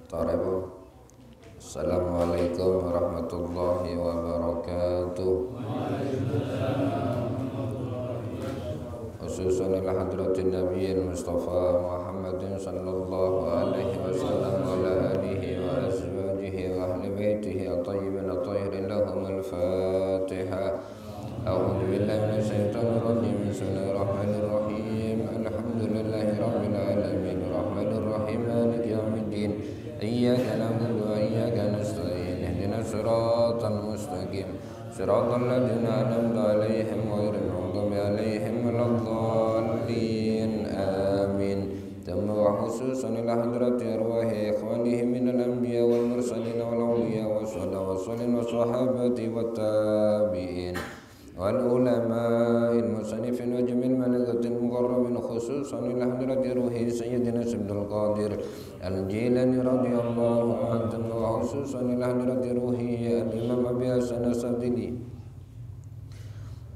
Tarebo. Assalamualaikum warahmatullahi wabarakatuh. Khususan ila hadratin nabiyil mustafa Muhammadin sallallahu alaihi wasallam wa ala alihi wa azwajihi wa ahli baitihi at-tayyibin at-tahirin lahumul Fatihah. A'udzu billahi minasy syaithanir rajim. Bismillahirrahmanirrahim. Alhamdulillahi rabbil alamin. Arrahmanir rahim. Maliki yaumiddin. Iyyaka na'budu wa iyyaka nasta'in. Ihdinas siratal mustaqim. Siratal ladzina an'amta 'alaihim ghairil maghdubi 'alaihim waladdallin. Amin. Tamma wa khususan ila hadrati arwahi ikhwanihim minal anbiya wal mursalin wal awliya wassalin wassahabati wat tabi'in wal ulama'il musannifin wa jamil malakatil muqarrabin khususan ila hadrati ruhi sayyidina Abdul Qadir Al-Jilani radhiyallahu anhu wa khususan ila hadrati ruhi al-Imam Abi Hasan As-Sadili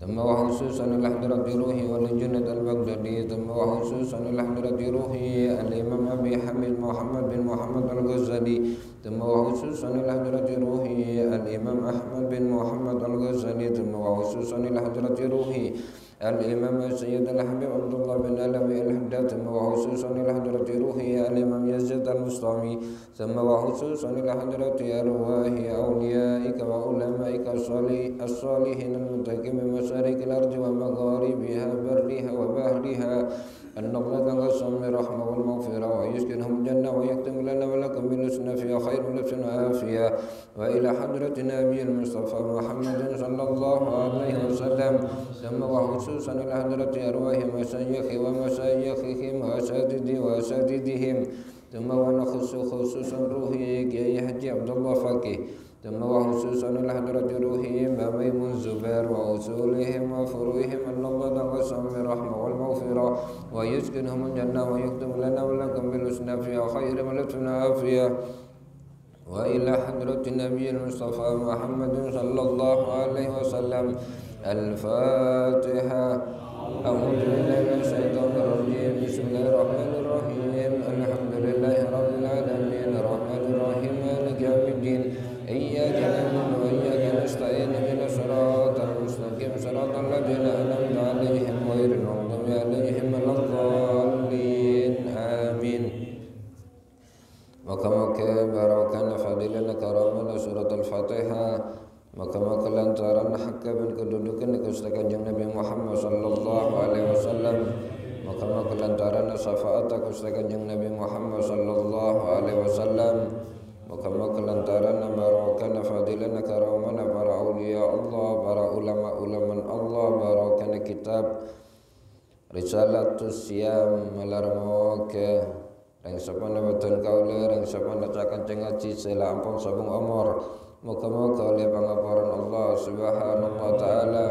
wa khususan ila hadrati ruhi wal Junayd al-Baghdadi wa khususan ila hadrati ruhi al-Imam Abi Hamid Muhammad bin Muhammad al-Ghazali wa khususan ila hadrati ruhi al-Imam Ahmad bin Muhammad al-Ghazali wa khususan ila hadrati ruhi al-Imam Sayyid al-Habib Abdullah bin Alawi al-Haddad wa khususan ila hadrati ruhi al-Imam Yazid al-Mustami wa khususan ila hadrati arwahi awliyaika wa ulama'ika as-salihin al-muttaqin min mashariki al-ardi wa magharibiha barriha wa bahriha النقلة والصم رحمة والمغفرة ويسكنهم الجنة ويختم لنا ولكم بالحسنى فيها خير ونفس وعافية وإلى حضرة النبي المصطفى محمد صلى الله عليه وسلم ثم وخصوصا إلى حضرة أرواح مشايخ ومشايخهم وأساتذتهم ثم ونخص خصوصا روحي كي حجي عبد الله فقيه ثم وخصوصا إلى حضرة روحهم ميمون الزبير وأصولهم وفروعهم النبض والصم رحمة والمغفرة ويسكنهم الجنة ويكتب لنا ولكم بالحسنى فيها خير ولطف وعافية وإلى حضرة النبي المصطفى محمد صلى الله عليه وسلم الفاتحة. أعوذ بالله من الشيطان الرجيم. بسم الله الرحمن الرحيم. الحمد لله رب العالمين الرحمن الرحيم مالك يوم الدين إياك نعبد وإياك نستعين اهدنا الصراط المستقيم صراط الذين أنعمت عليهم غير المغضوب عليهم ولا الضالين. آمين. Maka barakan fadilan karamana surat al-Fatihah. Maka lantaran hakaban kedudukan kekustakan Nabi Muhammad sallallahu alaihi wasallam. Maka lantaran syafaat kekustakan Nabi Muhammad sallallahu alaihi wasallam. Maka lantaran barakan fadilan karamana para aulia Allah, para ulama Allah, barakan kitab Risalatus Siyam malarmoke rang sapana weten kaula rang sapana cakan cengaci sela ampun sabung omor. Muka-muka oleh pangaparan Allah subhanahu wa ta'ala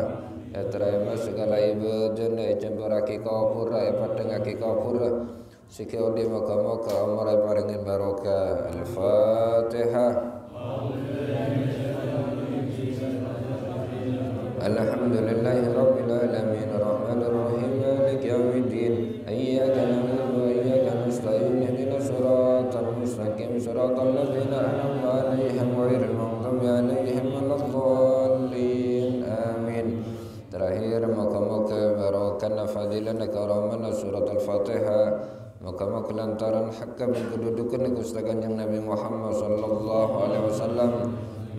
ya terima segala ibadah ya cemberaki kapura ya padangaki kapura sikhi oleh muka-muka umar ya paringin barokah. Al-Fatihah. Alhamdulillahi rabbil alamin arrahmanir rahim maliki yaumiddin iyyaka na'budu wa iyyaka nasta'in ihdinas siratal mustaqim siratal ladzina an'amta 'alaihim ghairil maghdubi 'alaihim waladdallin. Amin. Terakhir moga-moga barokah fadilan karamana surat al-Fatihah. Moga-moga lantaran hakam kedudukan kekustakan Nabi Muhammad sallallahu alaihi wasallam.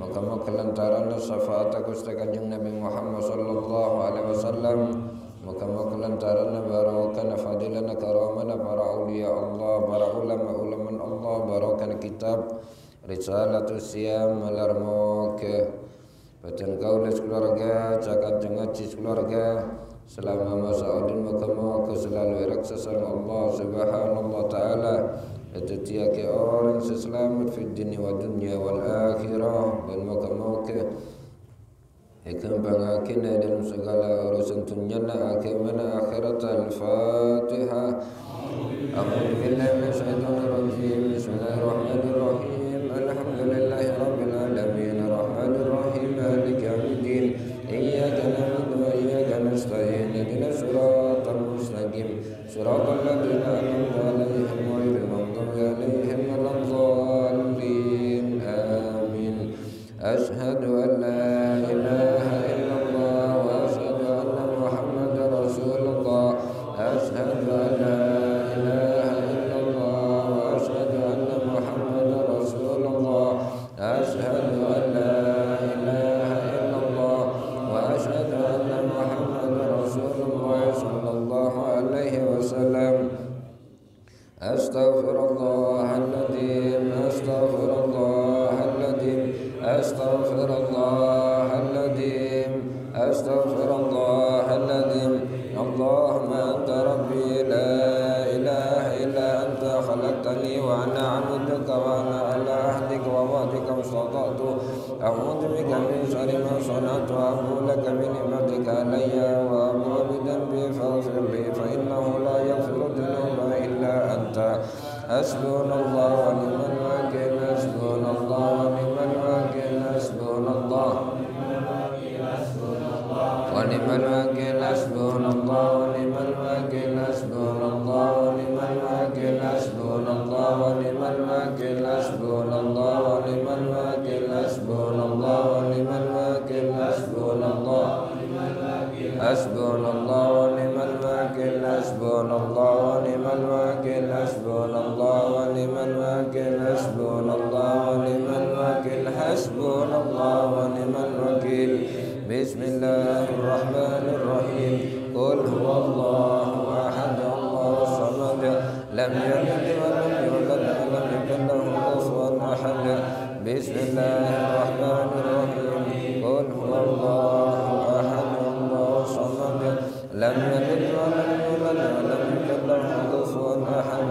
Maka lantaran syafaat kekustakan Nabi Muhammad sallallahu alaihi wasallam. Maka lantaran barokah fadilan karamana para aulia Allah, para ulama Allah, barokah kitab Risalatus Siyam malarmoke batan kaulas keluarga cakat cengacis keluarga selama masa adun maka selalu raksa sareng Allah subhanahu wa ta'ala itu tiap orang selamat di dunia wa dunia wal akhirah dan maka ikembangakin dalam segala urusan dunia dan akhirat. Al-Fatihah. A'udzu billahi minasyaitonir rajim. Bismillahirrahmanirrahim. Alhamdulillahi rabbil alamin arrahmanir rahim maliki yaumiddin iyyaka na'budu wa iyyaka nasta'in ihdinas siratal mustaqim siratal ladzina an'amta 'alaihim ghairil maghdubi 'alaihim waladdallin. أستغفر الله العظيم أستغفر الله العظيم أستغفر الله العظيم أستغفر الله العظيم اللهم أنت ربي لا إله إلا أنت خلقتني وأنا عبدك وأنا على عهدك ووعدك ما استطعت أعوذ بك من شر ما صنعت وأبو لك بنعمتك علي وأبو بذنبي فاغفر لي فإنه لا يغفر الذنوب إلا أنت حسبنا الله ونعم الوكيل حسبنا الله ونعم الوكيل حسبنا الله ونعم الوكيل حسبنا الله ونعم الوكيل حسبنا الله ونعم الوكيل حسبنا الله ونعم الوكيل حسبنا الله ونعم الوكيل حسبنا الله ونعم الوكيل حسبنا الله حسبنا الله ونعم الوكيل حسبنا الله ونعم الوكيل حسبنا الله ونعم الوكيل حسبنا الله ونعم الوكيل حسبنا الله ونعم الوكيل بسم الله الرحمن الرحيم قل هو الله أحد الله الصمد لم يلد ولم يولد ولم يكن له كفوا أحد بسم الله الرحمن الرحيم قل هو الله أحد الله الصمد لم يلد ولم يولد ولم يكن له كفوا أحد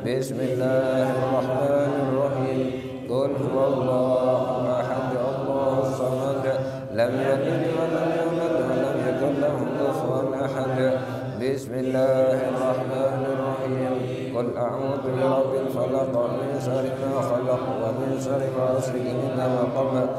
بسم الله الرحمن الرحيم قل هو الله أحد الله الصمد لم يلد ولم يولد ولم يكن له كفوا أحد بسم الله الرحمن الرحيم قل أعوذ برب الفلق من شر ما خلق ومن شر غاسق إذا وقب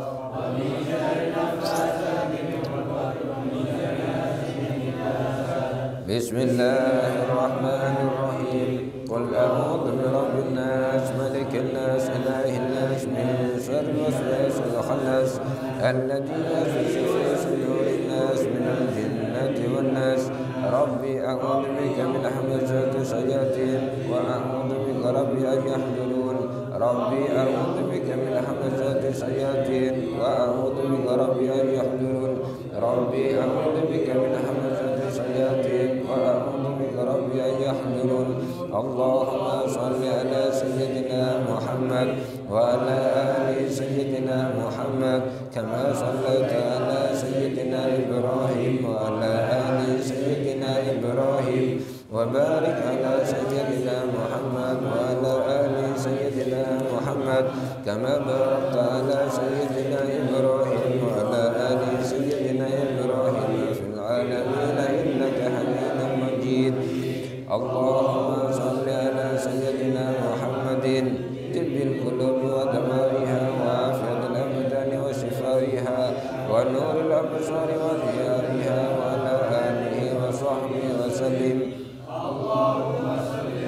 بسم الله الرحمن الرحيم قل أعوذ برب الناس ملك الناس إله الناس من شر الوسواس الخناس الذي يوسوس في صدور الناس من الجنة والناس ربي أعوذ بك من همزات الشياطين وأعوذ بك ربي أن يحضرون ربي أعوذ بك من همزات الشياطين وأعوذ بك ربي أن يحضرون ربي أعوذ بك من همزات الشياطين وأعوذ بك ربي أن يحضرون اللهم صل على سيدنا محمد وعلى آل سيدنا محمد كما صليت على سيدنا إبراهيم وعلى آل سيدنا إبراهيم وبارك على سيدنا محمد وعلى آل سيدنا محمد كما باركت على سيدنا إبراهيم وعلى آل سيدنا إبراهيم في العالمين إنك حميد مجيد اللهم صل على سيدنا محمد طب القلوب ودوائها وعافية الأبدان وشفائها ونور الأبصار وضيائها وعلى آله وصحبه وسلم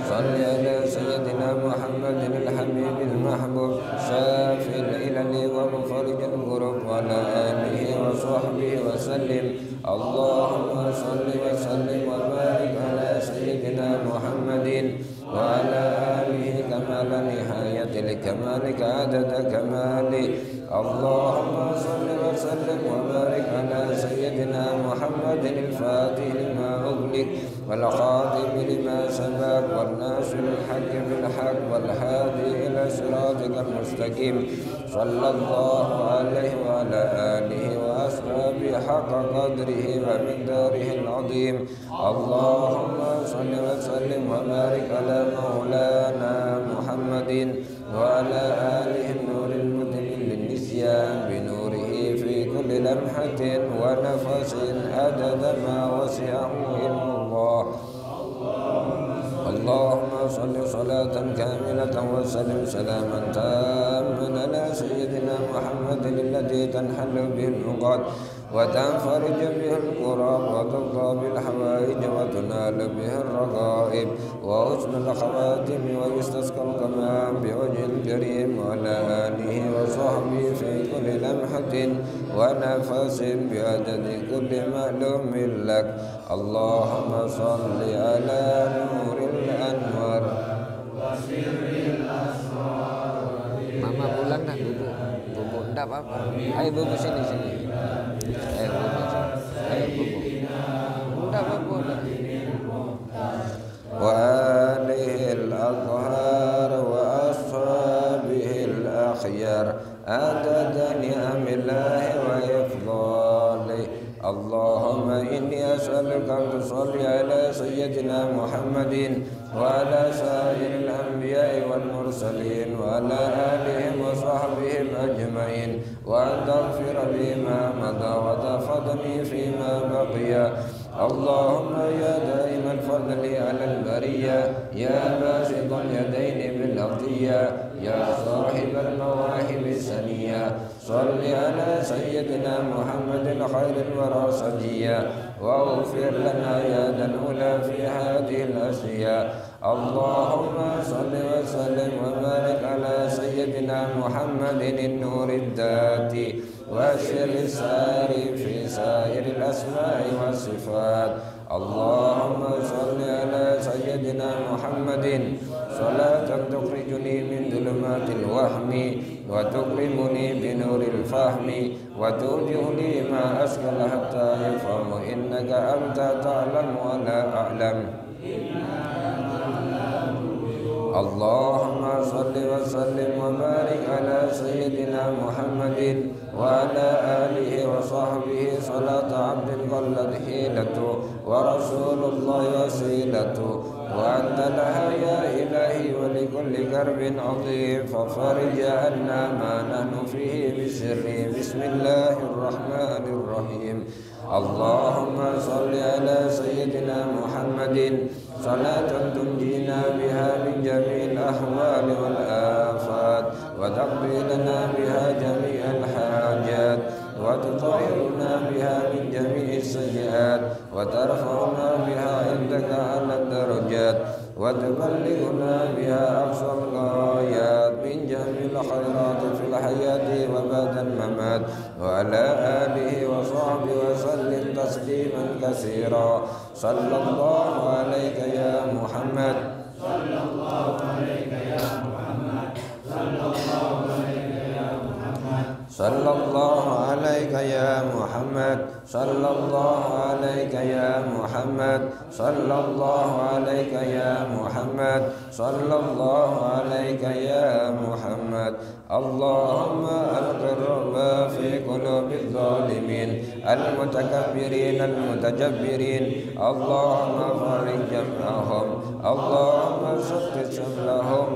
صل على سيدنا محمد الحبيب المحبوب شافي العلل ومفرج الكرب وعلى آله وصحبه وسلم اللهم صل وسلم وبارك على سيدنا محمد وعلى آله كمال نهاية لكمالك عدد كماله اللهم صل وسلم وبارك على سيدنا محمد الفاتح لما أغلق والخاتم لما سبق والناصر الحق بالحق والهادي إلى صراطك المستقيم صلى الله عليه وعلى آله وأصحابه حق قدره ومقداره العظيم اللهم صل وسلم وبارك على مولانا محمد وعلى آله النور المتم للنسيان بنوره في كل لمحة ونفس عدد ما وسعه علم الله اللهم صل صلاة كاملة وسلم سلاما تاما على سيدنا محمد الذي تنحل به العقد وتنفرج به الكرب وتقضى بالحوائج وتنال به الرغائب وحسن الخواتم ويستسقى الغمام بوجه الكريم وعلى آله وصحبه في كل لمحة ونفس بعدد كل معلوم لك اللهم صل على نور الأنوار Mama pulang dah bubu enggak apa-apa. Ayo bubu sini. Ayo bubu enggak apa-apa. Wa alihil نسألك أن تصلي على سيدنا محمد وعلى سائر الأنبياء والمرسلين وعلى آلهم وصحبهم أجمعين وأن تغفر لي ما مضى وتحفظني فيما بقي. اللهم يا دائم الفضل على البرية يا باسط اليدين بالعطية يا صاحب المواهب السنية صل على سيدنا محمد خير الورى صديا واغفر لنا يا ذا الأولى في هذه الأشياء. اللهم صل وسلم وبارك على سيدنا محمد النور الذاتي والسر الساري في سائر الأسماء والصفات. اللهم صل على سيدنا محمد صلاة تخرجني من ظلمات الوهم وتكرمني بنور الفهم وتوجه لي ما أشكل حتى يفهم إنك أنت تعلم ولا أعلم. اللهم صل وسلم وبارك على سيدنا محمد وعلى آله وصحبه صلاة عبد قلت حيلته ورسول الله وسيلته وأنت لها يا إلهي ولكل كرب عظيم ففرج عنا ما نحن فيه بسر. بسم الله الرحمن الرحيم. اللهم صل على سيدنا محمد صلاة تنجينا بها من جميع الأهوال والآفات وتقضي لنا بها جميع الحاجات وتطهرنا بها من جميع السيئات وترفعنا بها عندك على الدرجات وتبلغنا بها أقصى الغايات من جميع الخيرات في الحياة وبعد الممات وعلى آله وصحبه وسلم تسليما كثيرا. صلى الله عليك يا محمد صلى الله عليك يا محمد صلى الله عليك يا محمد صلى الله عليك يا محمد صلى الله عليك يا محمد صلى الله عليك يا محمد صلى الله عليك يا محمد. اللهم ألق الرعب في قلوب الظالمين المتكبرين المتجبرين. اللهم فرج جمعهم اللهم شتت شملهم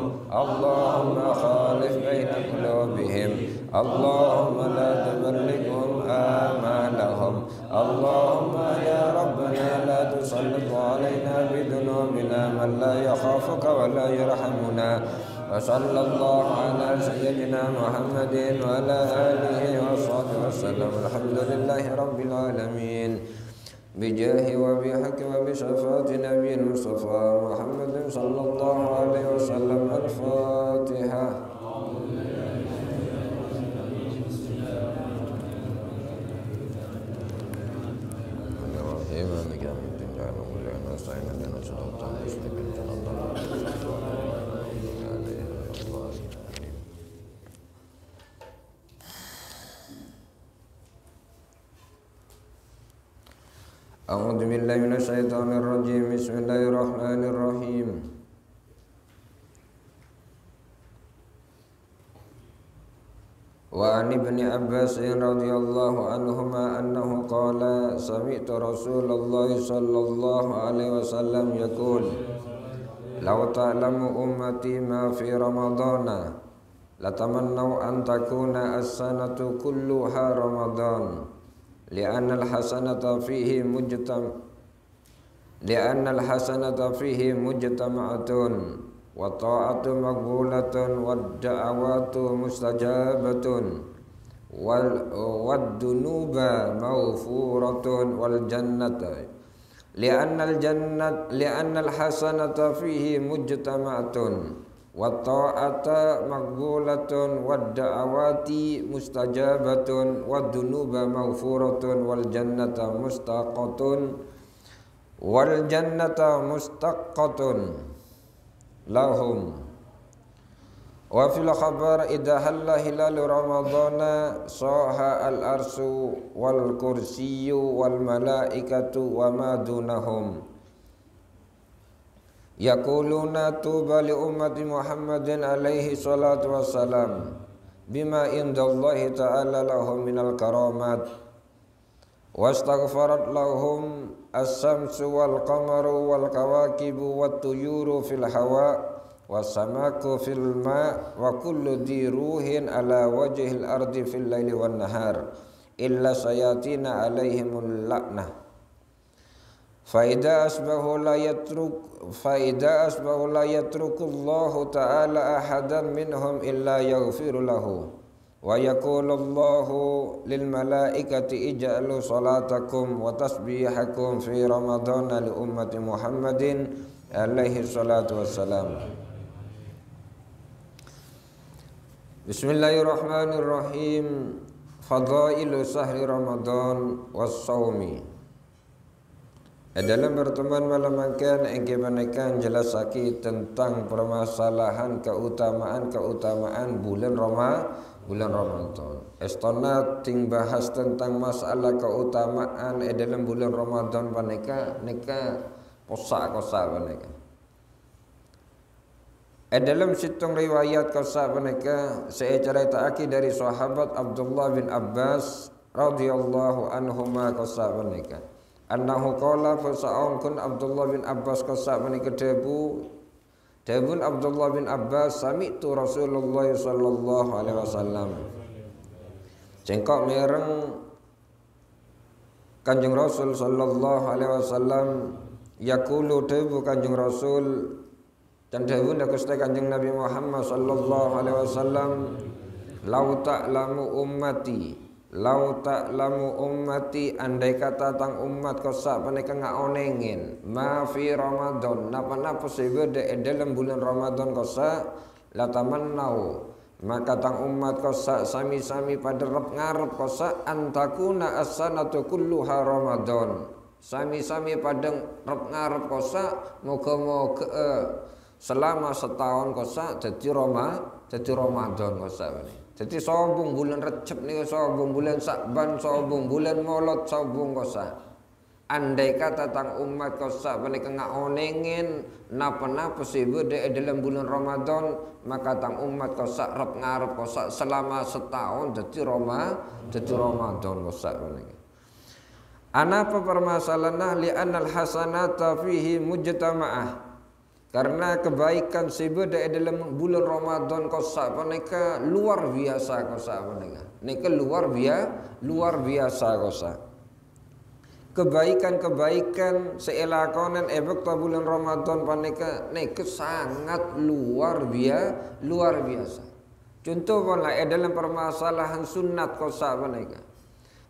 اللهم خالف بين قلوبهم اللهم لا تبلغهم آمالهم. اللهم يا ربنا لا تسلط علينا بذنوبنا من لا يخافك ولا يرحمنا. وصلى الله على سيدنا محمد وعلى آله وصحبه وسلم. الحمد لله رب العالمين بجاه وبحق وبشفاعة نبي المصطفى محمد صلى الله عليه وسلم. الفاتحة. أعوذ بالله من الشيطان الرجيم. بسم الله الرحمن الرحيم. وعن ابن عباس رضي الله عنهما أنه قال سمعت رسول الله صلى الله عليه وسلم يقول لو تعلم أمتي ما في رمضان لتمنوا أن تكون السنة كلها رمضان لأن الحسنة فيه مجتمعة والطاعة مقبولة والدعوات مستجابة والذنوب مغفورة والجنة لأن الحسنة فيه مجتمعة والطاعة مقبولة والدعوات مستجابة والذنوب مغفورة والجنة مستقة لهم. وفي الخبر إذا هل هلال رمضان صاح الأرش والكرسي والملائكة وما دونهم يقولون طوبى لأمة محمد عليه الصلاة والسلام بما عند الله تعالى لهم من الكرامات واستغفرت لهم as-samsu wal qamaru wal kawakibu wat tuyuru fil hawa was-samaku fil ma wa kullu di ruhin ala wajhil ardi fil laili wan nahar illa sayatina alaihimul la'nah faida asbahu la yatruku Allah ta'ala ahadan minhum illa yaghfiru lahu wa yaqulu Allahu lil malaikati ij'alu salatakum wa tasbihakum fi ramadhana li ummati Muhammadin alaihi salatu wassalam. Bismillahirrahmanirrahim. Fadailu sahri Ramadan was-saumi. Dalam pertemuan malam makan engke menekan jelasaki tentang permasalahan keutamaan bulan Ramadan. Estona ting bahas tentang masalah keutamaan dalam bulan Ramadan paneka kosa paneka. Dalam situng riwayat kosa paneka saya ceritakan dari sahabat Abdullah bin Abbas radhiyallahu anhuma kosa paneka. Annahu qala fasaun kun Abdullah bin Abbas kosa paneka Debun Abdullah bin Abbas sami'tu Rasulullah sallallahu alaihi wasallam. Cengkok mereng Kanjeng Rasul sallallahu alaihi wasallam yaqulu debu Kanjeng Rasul dan debu Gusti Kanjeng Nabi Muhammad sallallahu alaihi wasallam lau ta'lamu ummati andai kata tang umat kosa paneka ngaonengin ma fi Ramadan napa-napa sebeda dalam bulan Ramadan kosa latamannau maka tang umat kosa sami-sami pada ngarep kosa antakuna as-sanatu kulluha Ramadan sami-sami pada ngarep kosa moga-moga selama setahun kosa jadi Ramadan kosa ini. Jadi sobong bulan Recep nih, sobong bulan Sakban, sobong bulan Molot, sobong kosa. Andai kata tang umat kosa panika ngaonengin napa-napa sibuk dalam bulan Ramadan, maka tang umat kosa rep ngarep kosa selama setahun jadi Ramadan kosa panika. Anapa permasalahan li anal hasanata fihi mujtama'ah. Karena kebaikan sebeda dalam bulan Ramadan kosa paneka luar biasa kosa paneka. Neka luar biasa kosa. Kebaikan seelakonan ebekta bulan Ramadan paneka neka sangat luar biasa. Contoh pula dalam permasalahan sunat kosa paneka.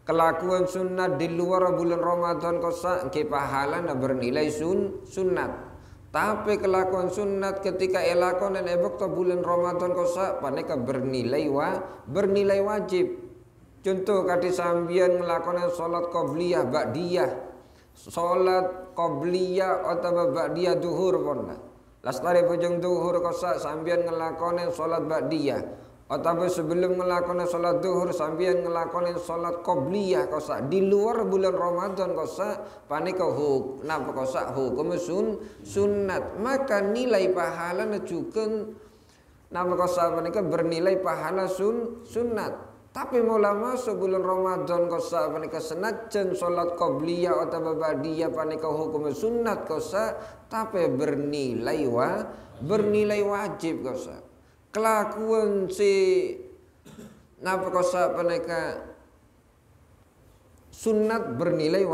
Kelakuan sunat di luar bulan Ramadan kosa ke pahala bernilai sunat. Tapi kelakuan sunat ketika elakon dan ebekta bulan Ramadan kosa paneka bernilai wajib. Contoh kati sambian ngelakonan salat qabliyah ba'diyah. Salat qabliyah atau ba'diyah duhur ponna. Lastari pujung duhur kosa sambian ngelakonan salat ba'diyah. Atau sebelum ngelakonan salat duhur sambian ngelakonan salat qabliyah kosa di luar bulan Ramadan kosa paneka napa kosa hukum sunat maka nilai pahala juga napa kosa paneka bernilai pahala sunat tapi mula masuk bulan Ramadan kosa paneka senajan salat qabliyah atau ba'diyah paneka hukum sunat kosa tapi bernilai wajib kosa. Kelakuan si napa kosa paneka sunat bernilai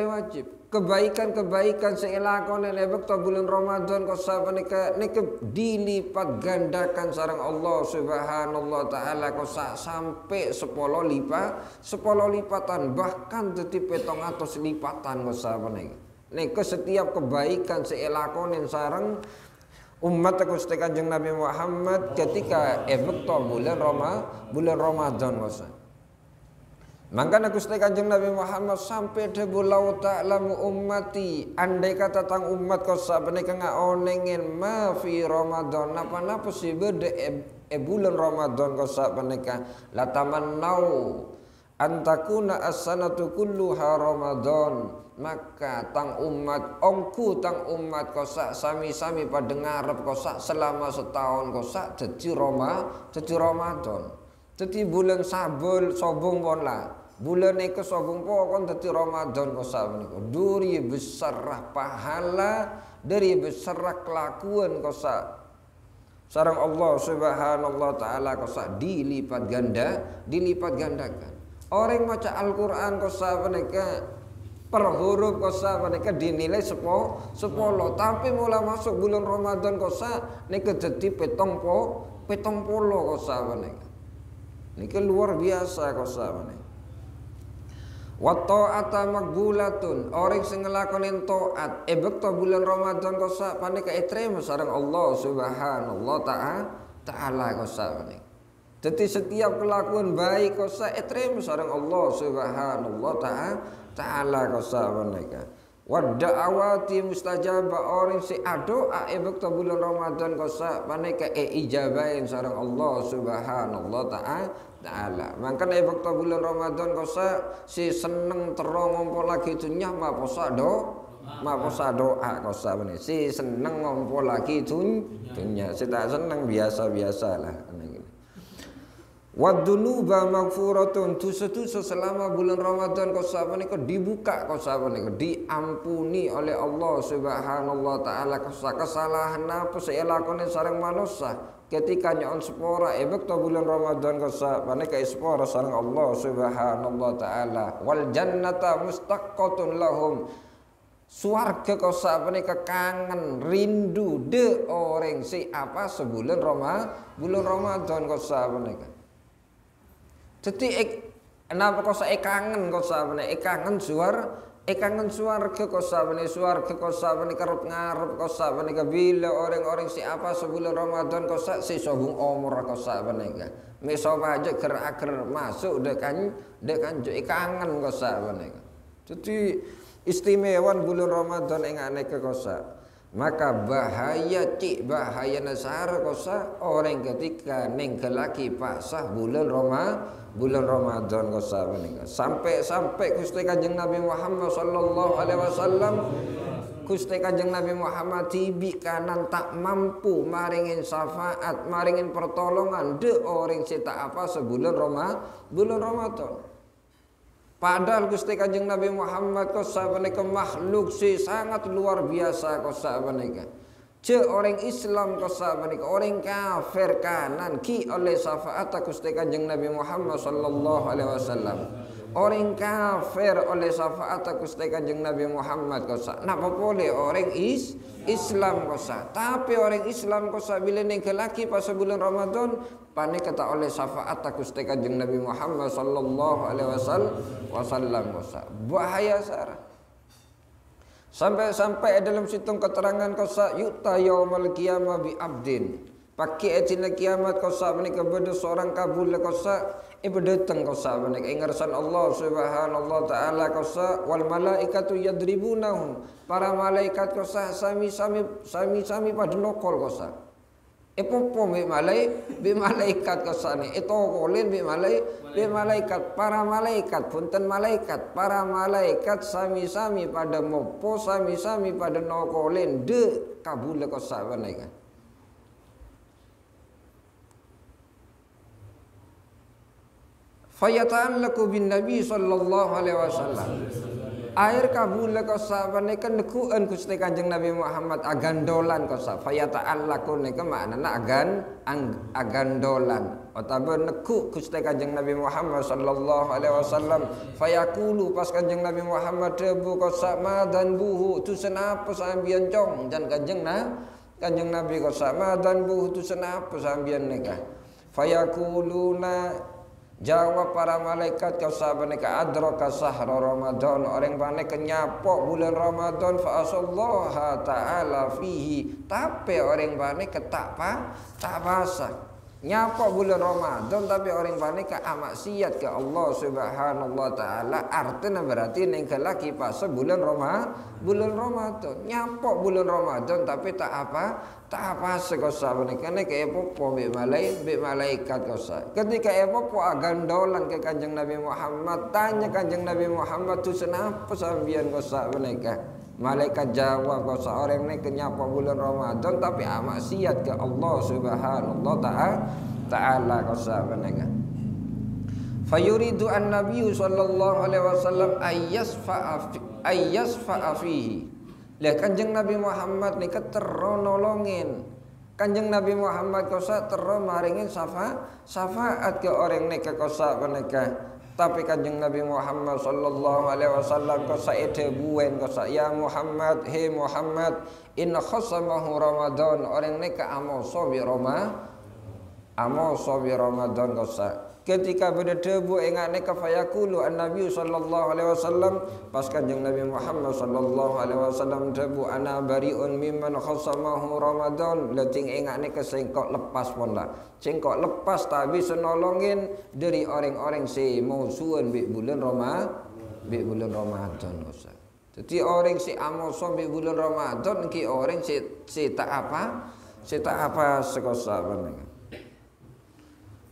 wajib. Kebaikan seelakon lebek bulan Ramadan kosa paneka neka dilipat gandakan sareng Allah Subhanahu taala kosa sampai 10 lipatan bahkan dadi 700 lipatan kosa paneka. Neka setiap kebaikan seelakon sareng umat Gusti Kanjeng Nabi Muhammad ketika ebekto bulan Ramadan kosa. Maka Gusti Kanjeng Nabi Muhammad sampai debulau ta'lamu ummati andai kata tang umat kosa paneka ngaonengin ma fi Ramadan napa-napa sih beda bulan Ramadan kosa paneka latamannau antakuna as-sanatu kulluha Ramadan maka tang umat kosa sami-sami pada ngarep kosa selama setahun kosa jadi Ramadan. Jadi bulan sabul sobong ponla bulan iku sobung kon dadi Ramadan kosa menika duri besar pahala dari besar kelakuan kosa sareng Allah Subhanahu taala kosa dilipat gandakan. Orang maca Al-Qur'an kosa menika per huruf kosa menika dinilai 10, tapi mulai masuk bulan Ramadan kosa nika dadi 70 kosa menika. Niki luar biasa kosa menika. Wa ta'ata maqbulatun, orang sing nglakoni taat bekto bulan Ramadan kosa panika etrema sareng Allah Subhanahu taala kosa menika. Jadi setiap kelakuan baik kosa etrema sareng Allah Subhanahu taala kosa menika. Wa da'awati mustajabah, orang si doa bekto bulan Ramadan kosa panika ijabahin sareng Allah Subhanahu taala. Mangkane bekto bulan Ramadan kosa si seneng terong ngumpul lagi dunya maposa doa kosa menika. Si seneng ngumpul lagi dunya, si tak seneng biasa-biasalah. Wadzunuba maghfuratun, dosa-dosa selama bulan Ramadan kosa menika dibuka kosa menika diampuni oleh Allah Subhanahu taala. Kosa kesalahan apa saya lakoni sareng manusia ketika nyon sepora bekto bulan Ramadan kosa menika sepora sareng Allah Subhanahu taala. Wal jannata mustaqqatun lahum, suarga kosa menika kangen rindu de orang si apa sebulan bulan Ramadan kosa menika. Jadi kenapa kosa kangen kosa menika kangen suarga kosa menika, suarga kosa menika ngarep kosa menika bila orang-orang si apa sebulan Ramadan kosa si sobung umur kosa menika meso aja ger-ager masuk dekan kangen kosa menika. Jadi istimewa bulan Ramadan ing aneka kosa. Maka bahaya nasara kosa orang ketika nenggelaki pasah bulan Ramadan kosa menika. Sampai Gusti Kanjeng Nabi Muhammad sallallahu alaihi wasallam, Gusti Kanjeng Nabi Muhammad tibi kanan tak mampu maringin syafaat, maringin pertolongan de orang cita apa sebulan Ramadan. Padahal Gusti Kanjeng Nabi Muhammad kosa menika makhluk si sangat luar biasa kosa menika. Orang Islam kosa menika orang kafir kanan ki oleh syafaat Gusti Kanjeng Nabi Muhammad sallallahu alaihi wasallam. Orang kafir oleh syafaat Gusti Kanjeng Nabi Muhammad kosa. Napa boleh orang Islam kosa. Tapi orang Islam kosa bila nengkelaki pas bulan Ramadan panik kata oleh syafaat Gusti Kanjeng Nabi Muhammad sallallahu alaihi wasallam kosa. Bahaya sarah. Sampai dalam situng keterangan kosa yuta yaumal qiyamah bi abdin. Pakai etina kiamat kosa menika beda seorang kabul kosa datang kosa menika ingarsan Allah Subhanahu taala kosa wal malaikatu yadribunahum. Para malaikat kosa sami pada nokol kosa. Popo bi malaikat kosa ni itu kolin bi malaikat para malaikat punten malaikat para malaikat sami pada mopo sami pada nokolin de kabul kosa menika. Fayata'allaqu bin Nabi sallallahu alaihi wasallam. Air kabul kosa menika nekuan Gusti Kanjeng Nabi Muhammad agandolan kosa. Fayata'allaqu nika maknana agandolan. Utawa neku Gusti Kanjeng Nabi Muhammad sallallahu alaihi wasallam. Fayaqulu pas Kanjeng Nabi Muhammad debu kosa madan buhu tu senapa sambian cong dan Kanjeng Nabi kosa madan buhu tu senapa sambian nika. Fayaquluna jawab para malaikat kau sahabat adraka sahra Ramadan, orang panik kenyapok bulan Ramadan fa asallaha ta'ala fihi, tapi orang panik tak pasah nyapok bulan Ramadan tapi orang panik ke maksiat ke Allah Subhanahu taala. Artinya berarti nengkelaki pas bulan Ramadan nyapok bulan Ramadan tapi tak apa sekosa menika kayak popo be malaikat kosa. Ketika popo agandolan ke Kanjeng Nabi Muhammad, tanya Kanjeng Nabi Muhammad tu senapa sambian kosa menika. Malaikat jawab kosa orang ni kenyapa bulan Ramadan tapi maksiat ke Allah Subhanahu taala kosa menika. Fayuridu an-nabiy sallallahu alaihi wasallam ayyasfa'a fihi. Lah Kanjeng Nabi Muhammad nika tero nolongin. Kanjeng Nabi Muhammad kosa tero maringin syafaat ke orang nika kosa menika. Tapi Kanjeng Nabi Muhammad sallallahu alaihi wasallam kosa edebuen kosa ya Muhammad, he Muhammad, inna khasamahu Ramadan, orang nika amoso bi Ramadan kosa. Ketika berdebu engane kafayakulu an-nabi sallallahu alaihi wasallam, pas Kanjeng Nabi Muhammad sallallahu alaihi wasallam debu ana bariun mimman khasamahu Ramadan, leting engane kesengkok lepas pun lah. Cengkok lepas tak bisa nolongin dari orang-orang si mau suan bi bulan Ramadan Ustaz. Jadi orang si amoso bi bulan Ramadan ki orang si tak apa sekosa benar.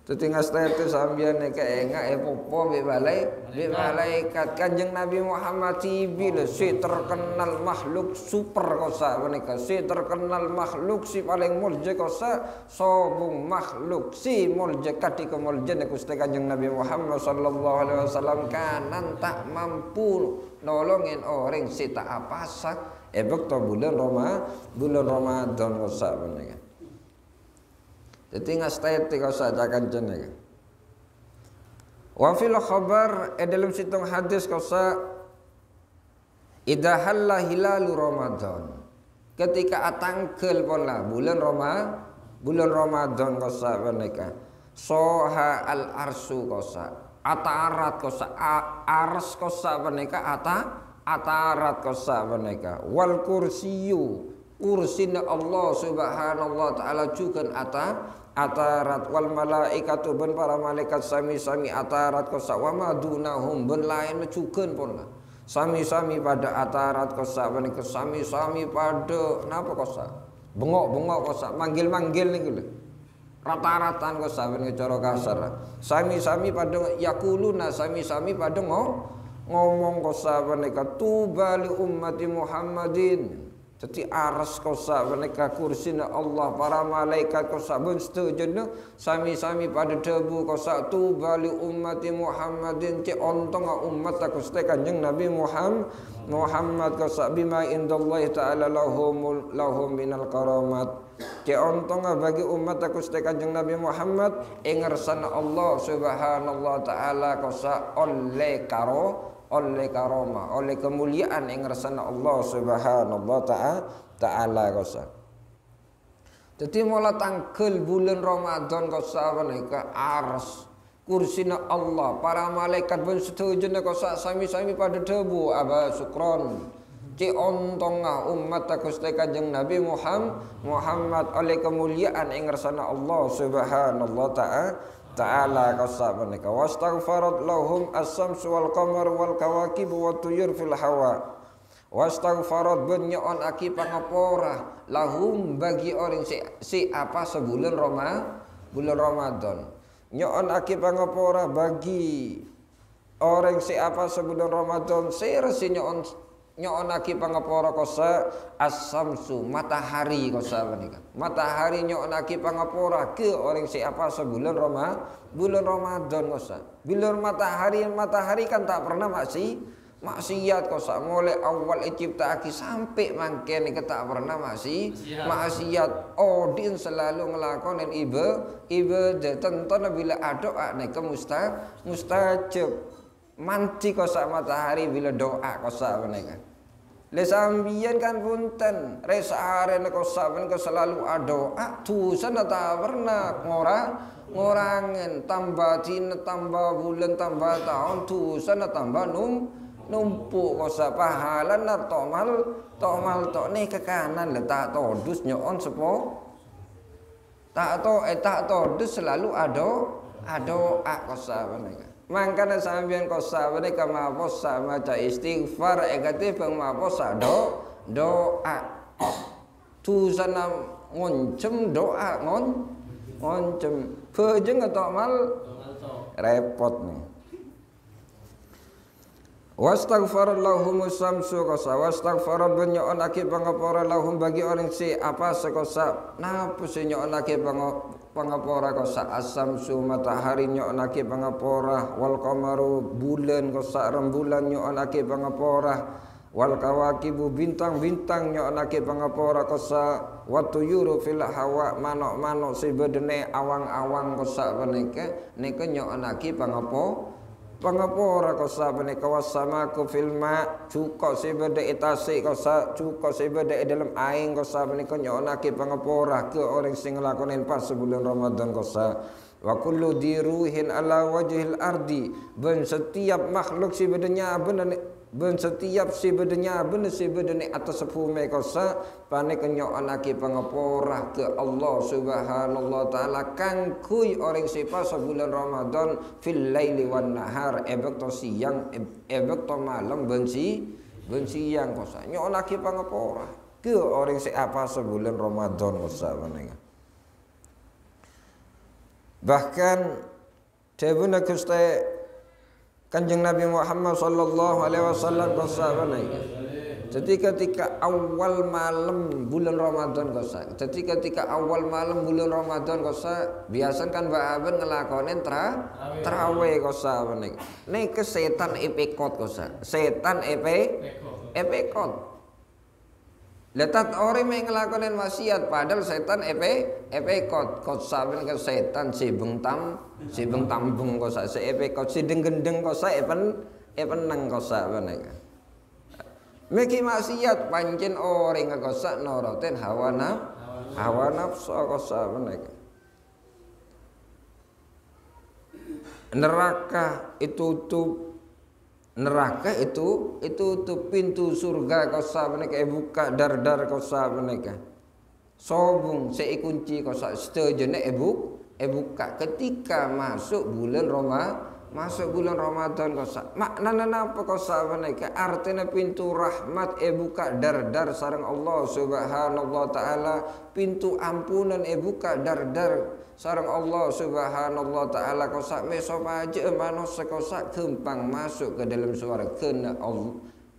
Tetinggal itu sambian neka enggak popo be malaikat Kanjeng Nabi Muhammad tibi le si terkenal makhluk super kosa menika si terkenal makhluk si paling mulja kosa sobung makhluk si mulja katika mulja Gusti Kanjeng Nabi Muhammad sallallahu alaihi wasallam kanan tak mampu nolongin orang si tak apa sak bekto bulan Ramadan kosa menika. Jadi ngastai tiga saja kanjeng ni. Wa fil khabar dalam situng hadis kosa idza halla hilalu Ramadan. Ketika atangkel pola bulan Ramadan kosa menika. Soha al arsu kosa. Atarat kosa ars kosa menika atarat kosa menika. Wal kursiyu kursin Allah subhanahu wa ta'ala juga atarat wal malaikatu ben para malaikat sami-sami atarat kosa wa madunahum ben lain juga pun lah sami-sami pada atarat kosa menika sami-sami pada napa kosa bengok-bengok kosa manggil-manggil niku lho rata-ratan kosa menika cara kasar sami-sami pada yakuluna sami-sami pada ngomong kosa menika tubali ummati Muhammadin. Jadi aras kosa mereka kursina Allah para malaikat kosa ben setuju sami-sami pada debu kosa tu bali ummati Muhammadin ci ontong umat aku ste Kanjeng Nabi Muhammad kosa bima indallahi ta'ala lahum minal karamat ci ontong bagi umat aku ste Kanjeng Nabi Muhammad ing ngersana Allah subhanahu wa ta'ala kosa oleh karomah, oleh kemuliaan yang ngersana Allah subhanahu wa ta'ala kosa. Jadi mula tangkel bulan Ramadan kosa menika ars kursina Allah para malaikat pun setuju kosa sami-sami pada debu aba sukron ci ontong umat Gusti Kanjeng Nabi Muhammad oleh kemuliaan yang ngersana Allah subhanahu wa ta'ala kosa menika wastaghfarat lahum as-samsu wal qamar wal kawakib wa tuyur fil hawa wastaghfarat benyon aki pangapora lahum bagi orang si apa sebulan bulan Ramadan nyon aki pangapora bagi orang si apa sebulan Ramadan seresi nyon aki pangapora kosa as-samsu matahari kosa menika matahari nyon aki pangapora ke orang siapa sebulan Ramadan kosa bila matahari kan tak pernah maksiat kosa mulai awal ciptaake sampai mangkene tak pernah maksiat odin selalu ngelakonin ibadah tentu bila doa nek mustajab manti kosa matahari bila doa kosa menika lesambian kan punten resare kosa menika selalu doa tusan tak pernah ngorangen tambah dina tambah bulan tambah tahun tusan tambah numpuk kosa pahala na tomal tok ke kanan letak todus nyon sepo tak todus selalu doa kosa menika. Mangkana sambian kosa mereka maposa maca istighfar egate peng maposa doa tu sana ngoncem doa ngoncem pejeng atau mal repot nih Wastaghfara lahumus samsu kosa wastaghfara benyoonake pangapura lahum bagi orang si apa sekosa napa si nyoonake pangapura kosa asamsu matahari nyoonake pangapura wal qamaru bulan kosa rembulan nyoonake pangapura wal kawakibu bintang-bintang nyoonake pangapura kosa watuyuru fil hawa manok-manok si bedene awang-awang kosa paneke nika nyoonake pangapura kosa paneka wasamaku fil ma cuko si bede itasi kosa cuko si bede dalam aing kosa paneka nyoonake pangapura ke orang sing nglakonen pas bulan Ramadan kosa wa kullu diruhin ala wajhil ardi ben setiap makhluk si bedenya ben setiap si bedenya ben si bedene atas sepume kosa pane kenyoonake pangapura ke Allah subhanahu taala kang kuy orang si pas bulan Ramadan fil laili wan nahar ebek to siang ebek to malam ben siang kosa nyoonake pangapura ke orang si apa sebulan Ramadan kosa meneng bahkan debuna Gusti Kanjeng Nabi Muhammad sallallahu alaihi wasallam kosabanai. Jadi ketika awal malam bulan Ramadan kosa. Jadi ketika awal malam bulan Ramadan kosa, biasa kan Mbak Aben ngelakonin tarawih kosa bening. Nek setan epekot kosa. Setan epekot. Letat orang yang ngelakonin maksiat padahal setan epekot kosa ben ke setan si beng tambung kosa si epekot si denggendeng kosa epeneng kosa bener. Meki maksiat pancen orang kosa noroten hawa nafsu kosa bener. Neraka itu pintu surga kosa menika buka dar kosa menika sobung seikunci kosa setejene buka ketika masuk bulan Ramadan kosa maknana napa kosa menika artinya pintu rahmat buka dar sareng Allah subhanahu taala pintu ampunan buka dar sareng Allah subhanahu ta'ala kosa meso aja manusia kosa gampang masuk ke dalam surga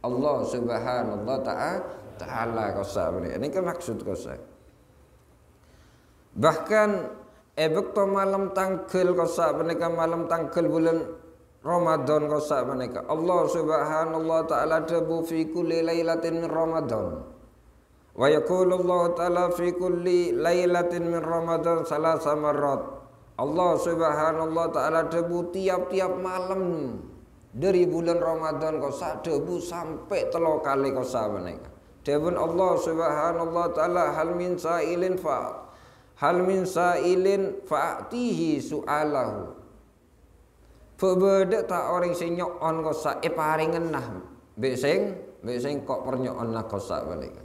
Allah subhanahu ta'ala kosa ini kan maksud kosa bahkan ebekto malam tanggal kosa menika malam tanggal bulan Ramadan kosa menika Allah subhanahu ta'ala debu fi kulli lailatin Ramadan wa yaqulu Allah ta'ala fi kulli lailatin min Ramadan salasa marrat Allah subhanahu ta'ala debu tiap-tiap malam dari bulan Ramadan kosa debu sampai 3 kali kosa menika debun Allah subhanahu ta'ala hal min sa'ilin fa'tihi su'alahu bebeda tak orang sing nyoon kosa paringen nah mbek sing kok pernyoon nah kosa menika.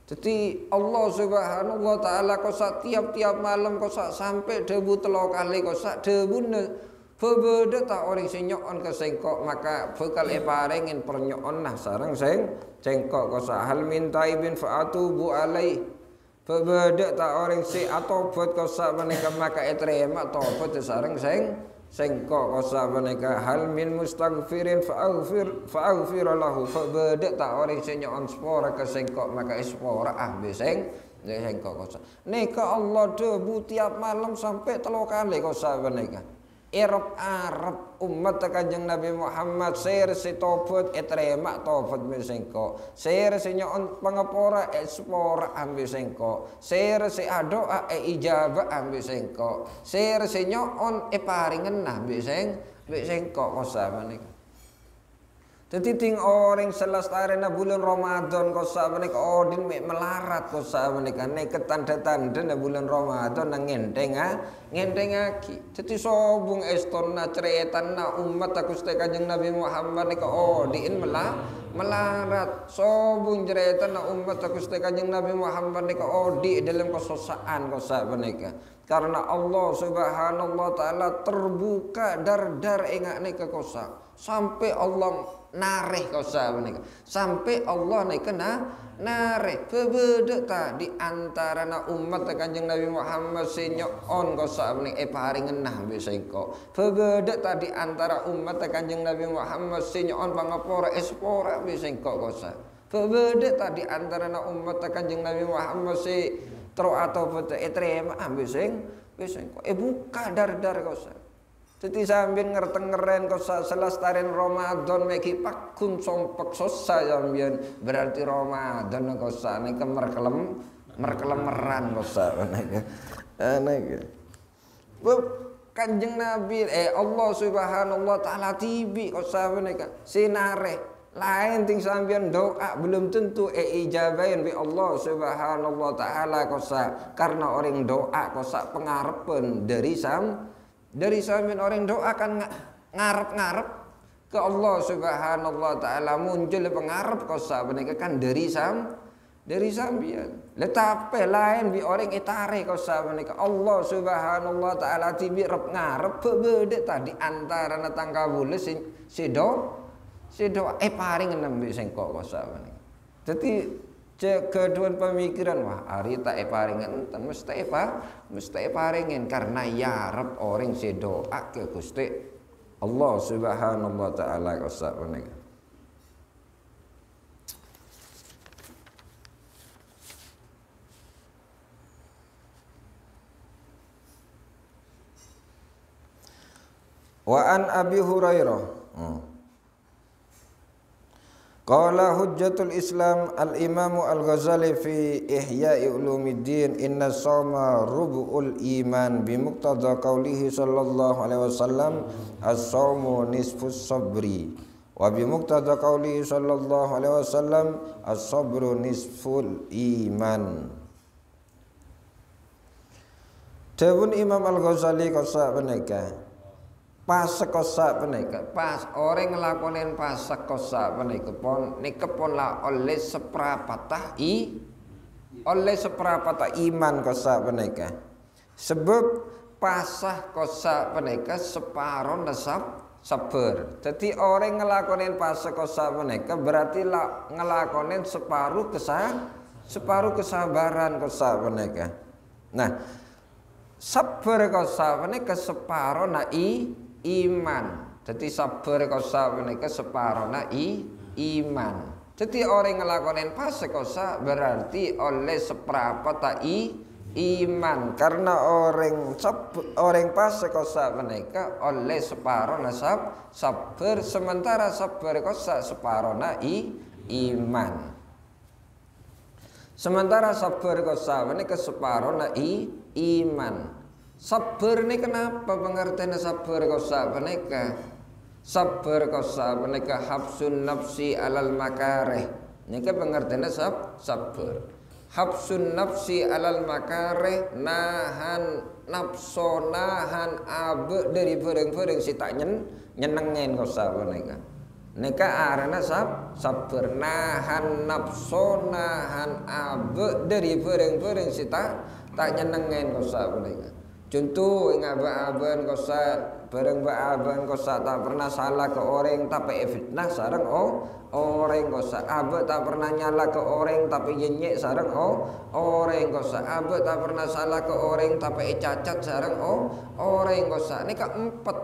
Jadi Allah subhanahu ta'ala kosa tiap-tiap malam kosa sampai debu 3 kali kosa debu bebeda tak orang sing nyoon kesengkok maka bekal paringin pernyoon nah sareng sing cengkok kosa hal min taibin fa'atubu alaih bebeda tak orang si atobat kosa menika maka terima tobat sareng sengkok kosa menika hal min mustaghfirin fa'aghfir lahu bebeda tak orang si nyoon spora kesengkok maka spora sengkok kosa nika Allah debu tiap malam sampai 3 kali kosa menika Arab umat Kanjeng Nabi Muhammad ser si tobat terima tobat besengko ser si nyoon pangapora spora ambil sengko ser si adoa ijabah ambil sengko ser si nyoon paringen nah besengko kosa menika. Jadi ting orang selestarena bulan Ramadan kosa menika odin melarat kosa menika nek tanda-tanda bulan Ramadan nang ngentengaki. Jadi sobung estonna ceretanna umat Gusti Kanjeng Nabi Muhammad nika odin melarat. Sobung ceretanna umat Gusti Kanjeng Nabi Muhammad nika odi dalam kesosaan kosa menika. Karena Allah subhanahu ta'ala terbuka dar engak nika kosa sampai Allah nareh kosa menika sampai Allah naik kena nareh bebedek ta di antara na umat Kanjeng Nabi Muhammad sinyon kosa menika paring ngenah bisa kok bebedek ta di antara umat Kanjeng Nabi Muhammad sinyon pangapora espora bisa kok kosa bebedek ta di antara na umat Kanjeng Nabi Muhammad si tro atau pete etrema bisa kok buka dar kosa. Jadi sambil ngerteng-ngeren kau selestarian Ramadan meki pakun sompek sosa sambil berarti Ramadan kau sana ke merkelemeran kau sana ke. Kanjeng Nabi Allah Subhanahu taala tibi kau sana ke sinare lain ting sambil doa belum tentu ijabain bi Allah Subhanahu taala kau karena orang doa kau pengarepan dari sampean orang doa kan ngarep-ngarep ke Allah Subhanahu wa taala muncul pengarep kosa menika kan dari sampean. Letape lain bi orang itare kosa menika Allah Subhanahu wa taala tibi rep ngarep bebede tadi antara natang kabule si doa paring nembe sing kok kosa menika. Dadi kedua pemikiran wah ari tak paringen enten mesti paringen karena ya Rabb orang si doa ke Gusti Allah Subhanahu wa taala kosa menika. Wa an Abi Hurairah Qala hujjatul Islam al-Imam al-Ghazali fi Ihya'i Ulumuddin inna shawma rubu'ul iman bimuqtada qaulihi sallallahu alaihi wasallam as-shawmu nisfus sabri wa bimuqtada qaulihi sallallahu alaihi wasallam as-sabru nisful iman. Dawuh Imam al-Ghazali kosa menika pas kosa penika pas orang ngelakonin pas kosa penika pon la oleh seprapatah iman kosa penika sebab pasah kosa penika separuh nasab sabar. Jadi orang ngelakonin pas kosa penika berarti ngelakonin separuh kesabaran kosa penika. Nah sabar kosa penika separuh iman. Jadi sabar kosa menika separona iman. Jadi orang ngelakonin fase kosa berarti oleh seprapat iman. Karena orang fase kosa menika oleh separona sabar sementara sabar kosa separona iman. Sementara sabar kosa menika separona iman. Sabar ini kenapa pengertian sabar kosa menika? Sabar kosa menika habsun nafsi alal makareh. Nika pengertian sabar. Habsun nafsi alal makareh nahan nafsu nahan abe dari bareng-bareng si tak nyenengin kosa menika. Nika arana sabar nahan nafsu nahan abe dari bareng-bareng si tak nyenengin kosa menika. Contoh ngaba-aban kosa bareng ba-aban kosa tak pernah salah ke orang tapi fitnah sareng orang kosa abe tak pernah nyala ke orang tapi nyenyek sareng orang kosa abe tak pernah salah ke orang tapi cacat sareng orang kosa nika empat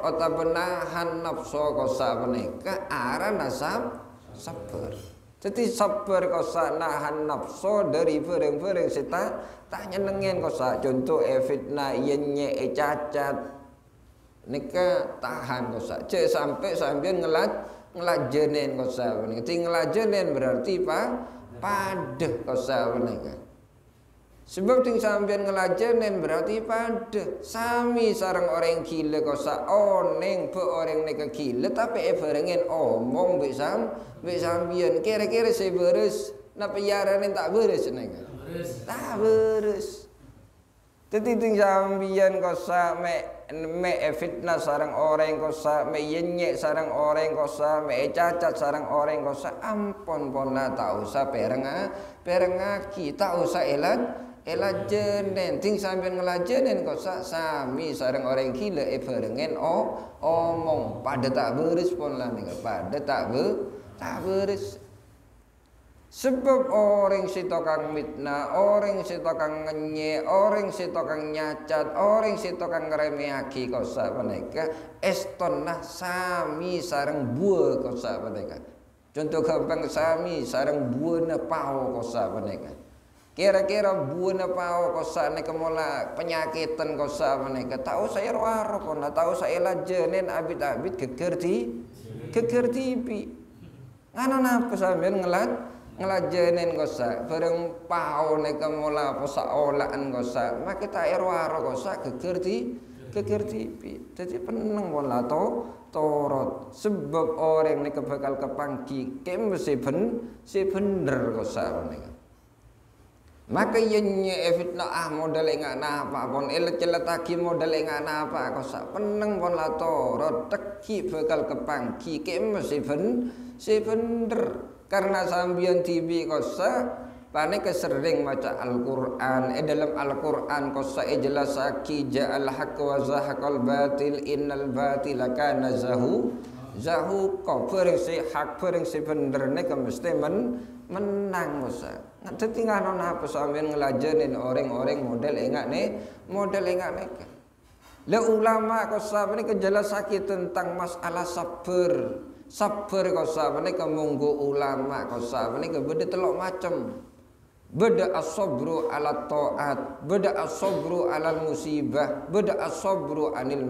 otabenahan nafsu kosa menika arana sabar. Jadi sabar kosa nahan nafsu dari bareng-bareng sita tak nyenengin kosa. Contoh fitnah yenye cacat nika tahan kosa. Cek sambil ngelajenin kosa. Jadi ngelajenin berarti padeh kosa menika. Sebab ting sampeyan ngelajenin berarti pada sami sareng orang gila kosa oneng be orang nika gila tapi barengin omong be sampeyan kira-kira saya beres napa yaranin tak beres nika tak beres. Jadi ting sampeyan kosa me fitnah sareng orang kosa me yenyek sareng orang kosa me cacat sareng orang kosa ampun ponna tak usah perengaki tak usah elajenen ting sampeyan ngelajenen kok sami sareng orang gila berengen omong pada tak berespon lah nih pada tak beres. Sebab orang si tokang mitnah, orang si tokang ngenye, orang si tokang nyacat, orang si tokang ngeremehaki kosa mereka estonah sami sareng buah kosa mereka. Contoh gampang sami sareng buah pau kosa mereka. Kira-kira buah pau kosa mereka mula penyakitan kosa mereka. Tahu saya roaro kona, tahu saya lajenen abit-abit geger tipi. Ngano napa sampean ngelajenin kosa bareng pau neka mula posa olaan kosa maka tak erwaro kosa geger tipi jadi peneng wala torot sebab orang neka bakal kepangki kem si bener kosa neka maka yenye fitnah modal enggak napa pon celetaki modal enggak napa kosa peneng wala torot teki bakal kepangki kem si bener karena sambian tibi kosa pane kesering maca Al-Qur'an dalam Al-Qur'an kosa jelasaki ja'al haqq wa zahaqal batil innal batila kana zahuqa bareng si hak bareng si bener nek mesti menang kosa dadi ngono apa sampeyan ngelajenin orang-orang model enggak nek la ulama kosa pane kejelasaki tentang masalah sabar kosa menika monggo ulama kosa menika beda telok macam beda as-sabru ala taat beda as-sabru ala musibah beda as-sabru anil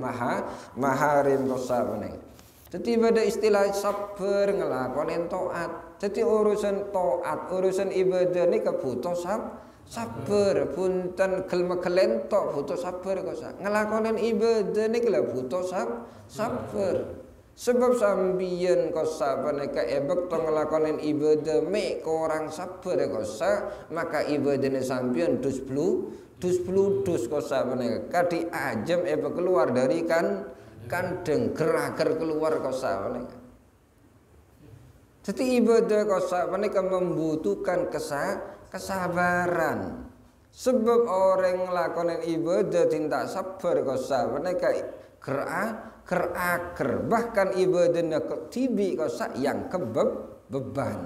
maharim kosa menika dadi beda istilah sabar ngelakonin taat dadi urusan taat urusan ibadah nika butuh sabar punten gelem-gelem tok butuh sabar kosa ngelakonin ibadah nika butuh sabar. Sebab sambian kosa paneka ebek to ngelakonin ibadah mek korang sabar kosa maka ibadahnya sambian dus kosa paneka kadi ajem ebek keluar dari kandeng geraker keluar kosa paneka. Jadi ibadah kosa paneka membutuhkan kesabaran. Sebab orang ngelakonin ibadah tindak sabar kosa paneka keraker bahkan ibadahnya tibi kosa yang kebeban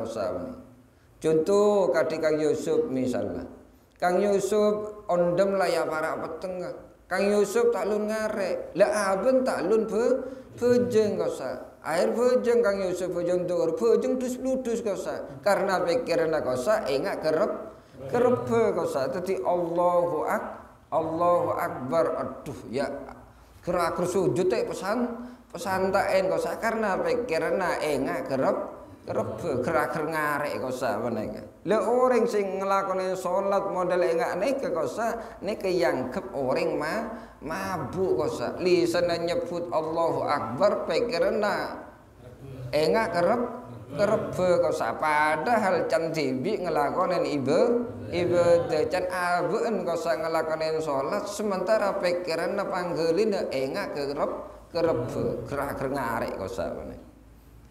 kosa ini. Contoh kadi Kang Yusuf misalnya Kang Yusuf ondem lah ya para petengah Kang Yusuf tak lun ngare lah aben tak lun bejeng kosa air bejeng Kang Yusuf bejeng dur bejeng dus kosa karena pikiran kosa enggak kerep kosa tadi Allahu Akbar aduh ya gerak sujud pesan taen kosa karena pikirna enggak kerep gerak ngarek kosa meneka le orang sing ngelakoni salat model enggak neka kosa neka yang kep orang mabuk kosa lisan nyebut Allahu Akbar pikirna enggak kerep kosa padahal can tibi ngelakonin ibadah can abeun kosa ngelakonin salat sementara pikiran panggelin enggak kerep gerak ngarek kosa meneh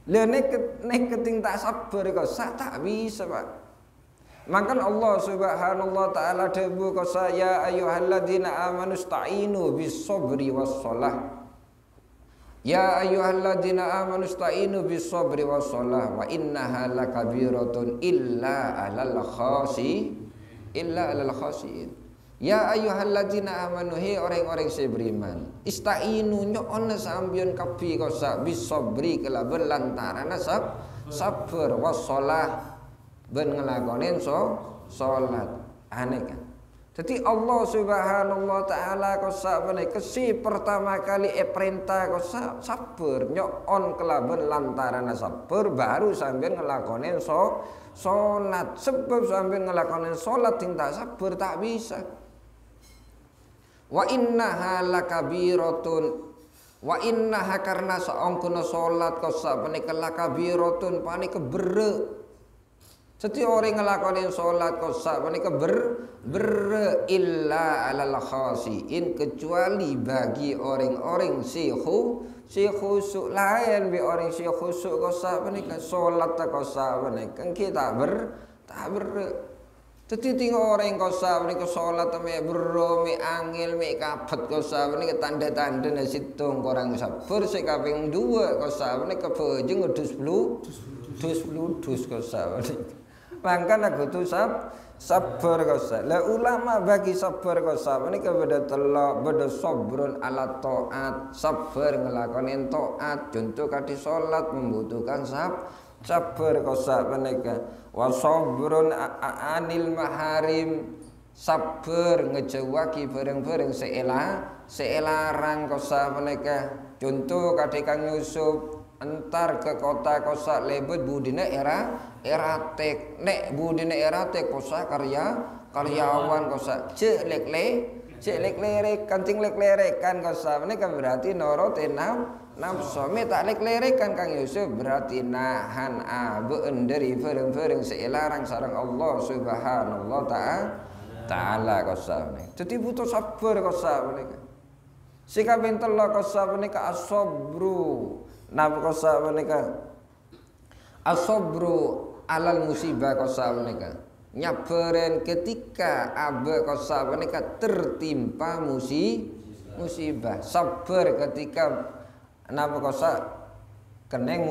lha nek keting tak sabar kosa tak bisa Pak maka Allah Subhanahu wa taala debu kosa ya ayyuhalladzina amanu sta'inu bis sabri was shalah ya ayyuhalladzina amanu sta'inu bis sabri was shalah wa innaha lakabiratun illa alal khasiin ya ayyuhalladzina amanu he orang-orang sing beriman ista'inu nyoon sambian kabi kosa bis sabri kelaban lantaran sabar was shalah ben ngelakonin salat aneh kan. Jadi Allah Subhanahu wa taala kosa kesi pertama kali perintah kosa sabar nyon kelaban lantaran sabar baru sambil ngelakonin salat sebab sambil ngelakonin salat tindak sabar tak bisa. Wa innaha lakabiratun wa innaha karena saongkuna salat kosa lakabiratun panik kebere. Setiap orang ngelakonin sholat kosa mereka illa alal khasiin kecuali bagi orang-orang si khusuk lain bi orang si khusuk kosa mereka sholat kosa mereka kita tak ber Dadi tengok orang kosa menika salat mek bero mek angel mek kabet kosa menika tanda-tandane situng kurang sabar sing kaping 2 kosa menika bejeng ngedus dus kosa menika. Mangkana kudu sabar kosa. Lah ulama bagi sabar kosa menika beda telok beda sabrun ala taat, sabar nglakoni taat. Contoh kadi salat membutuhkan sabar kosa menika. Wa sabrun anil maharim, sabar ngejawaki bareng-bareng seelarang kosa menika. Contoh kadi Kang Yusuf entar ke kota kosa lebet budine eratek nek budine eratek kosa karyawan kosa cek lek kancing lek lerekan kosa menika berarti noro tenam nafsu tak lek lerekan Kang Yusuf berarti nahan beenderi bareng-bareng seelarang sareng Allah Subhanahu taala kosa menika. Dadi butuh sabar kosa menika. Sikap entelo kosa menika as-sabru. Napa kosa menika? As-sabru alal musibah kosa menika. Nyabaren ketika abe kosa menika tertimpa musibah. Sabar ketika napa kosa keneng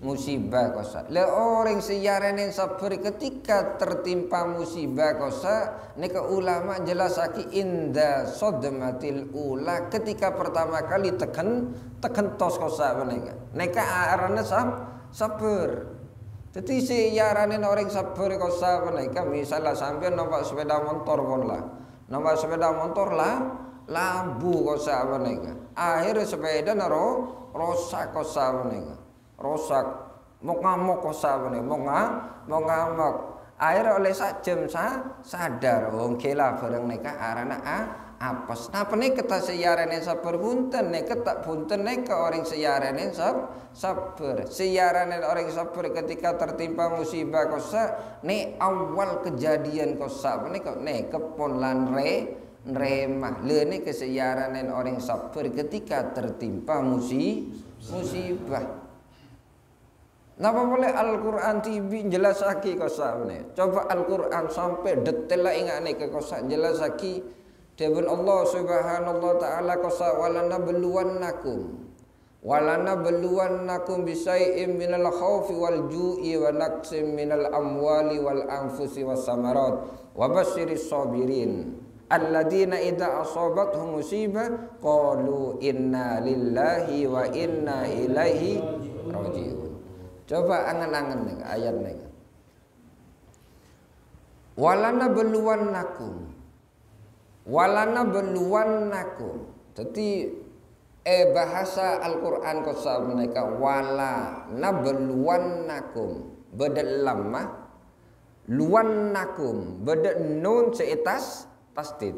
musibah kosa. Le orang siyarane sabar ketika tertimpa musibah kosa nika ulama jelasake inda sodmatil ula ketika pertama kali teken tos kosa menika. Nika arane sabar. Jadi siyarane orang sabar kosa menika misalnya sampean numpak sepeda motor pun lah. Numpak sepeda motor lah labu kosa menika. Akhir sepeda naro rosak kosa menika. Rosak mau ngamuk kosa menika. Mau ngamuk. Akhir oleh sajam sadar wong kela bareng nika arana apes. Napa nek kita siyarane sabar punten nek tak punten nek orang siyarane sabar. Siyarane orang sabar ketika tertimpa musibah kosa nek awal kejadian kosa menika nek kepon lan remah. Le nek siyarane orang sabar ketika tertimpa musibah. Napa boleh Al-Qur'an TV jelasake kosa menika. Coba Al-Qur'an sampai detail ingane ke kosa jelasake Debun Allah Subhanahu taala kosa walana beluwannakum bisai'im minal khaufi wal ju'i wa naqsim minal amwali wal anfusi was samarat wa basyiris sabirin alladzina idza asabathum musibah qalu inna lillahi wa inna ilaihi raji'un. Coba angan-angan nih ayat nih. Walana beluwannakum. Jadi bahasa Al-Qur'an kosa menika wala nabluwannakum bedel lamah luwannakum bedel nun seetas tasdid.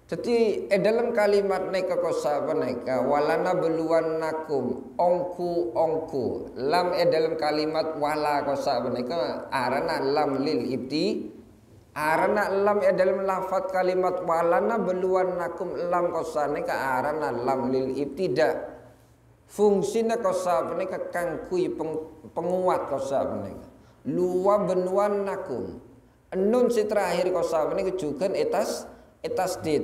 Jadi dalam kalimat neka kosa menika walana beluwannakum ongku lam dalam kalimat wala kosa menika arana lam lil ibti arana lam dalam lafaz kalimat walana beluwannakum lam kosa menika arana lam lil ibtida. Fungsina kosa menika kang kui penguat kosa menika luwa benuwannakum nun si terakhir kosa menika juga etas dit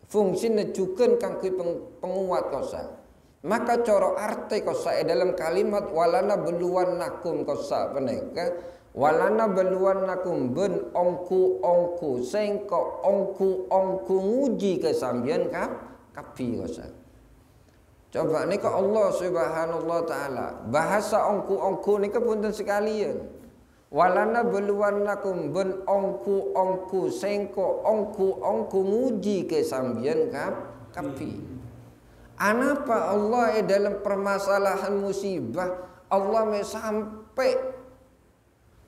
fungsinya juga kang kui penguat kosa. Maka coro arti kosa dalam kalimat walana beluwannakum kosa menika walana beluwannakum ben ongku sengko ongku nguji kesambian kapi kosa. Coba nika Allah Subhanahu taala bahasa ongku nika punten sekalian. Walana beluwannakum ben ongku sengko ongku nguji kesambian kapi. Anapa Allah dalam permasalahan musibah Allah sampai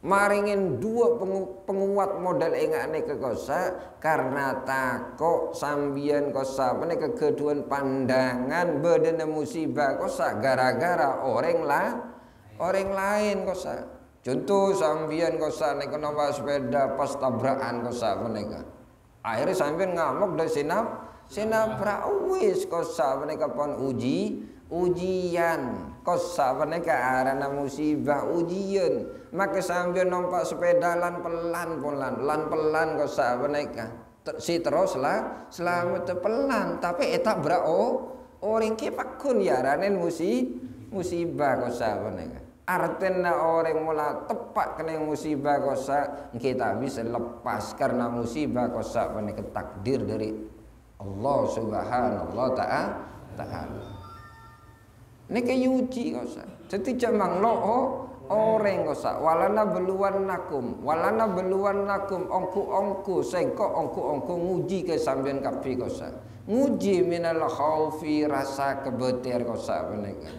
maringin dua penguat modal engane ke kosa karena takok sambian kosa menika keduan pandangan bedena musibah kosa gara-gara orang lain kosa. Contoh sambian kosa nek numpak sepeda pas tabrakan kosa menika. Akhirnya sambian ngamuk dari sinabrak wis kosa menika pon ujian kosa menika arana musibah ujian maka sambil numpak sepeda lan pelan kosa menika si terus lah selamat pelan tapi etak orang ki pakun ya ranen musibah kosa menika artinya orang mula tepak kena musibah kosa kita bisa lepas karena musibah kosa menika takdir dari Allah Subhanahu wa ta'ala. Niki yuji kosa. Dadi jamang lo orang kosa. Walana beluan nakum ongku sengko nguji ke sampeyan kabeh kosa. Nguji minal khaufi rasa kebetir kosa menika.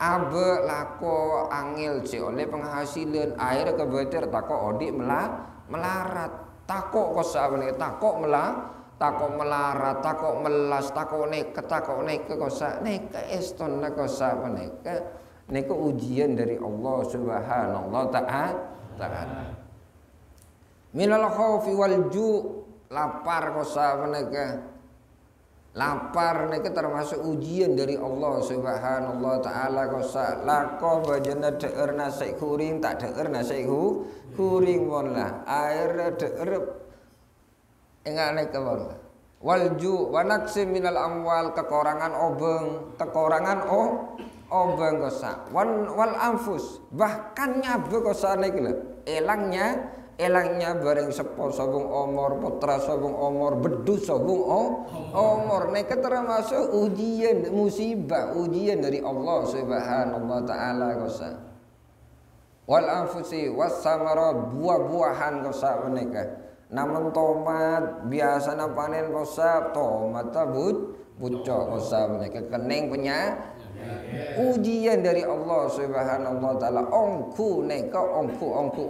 Abe lako angil si oleh penghasilan air kebetir tako odik melarat tako kosa menika tako melarat, tako melas, tako neke kosa neke eston kosa neke ujian dari Allah Subhanahu wa ta'ala. Minal khaufi wal ju' lapar kosa neke lapar neke termasuk ujian dari Allah Subhanahu wa ta'ala kosa lako bajana deer nasi kuring tak deer nasi kuring lah air deer enggak naik ke bawah. Walju wanaksi minal amwal kekurangan obeng kosa. Wal anfus bahkan nyabe kosa naik lah. Elangnya bareng sepo sobung omor putra sobung omor bedu sobung omor naik termasuk ujian musibah ujian dari Allah Subhanahu wa ta'ala kosa. Wal anfusi was samarat buah-buahan kosa menika. Namun tomat biasa panen kosa tomat bucok kosa mereka kening punya ujian dari Allah Subhanahu wa ta'ala ongku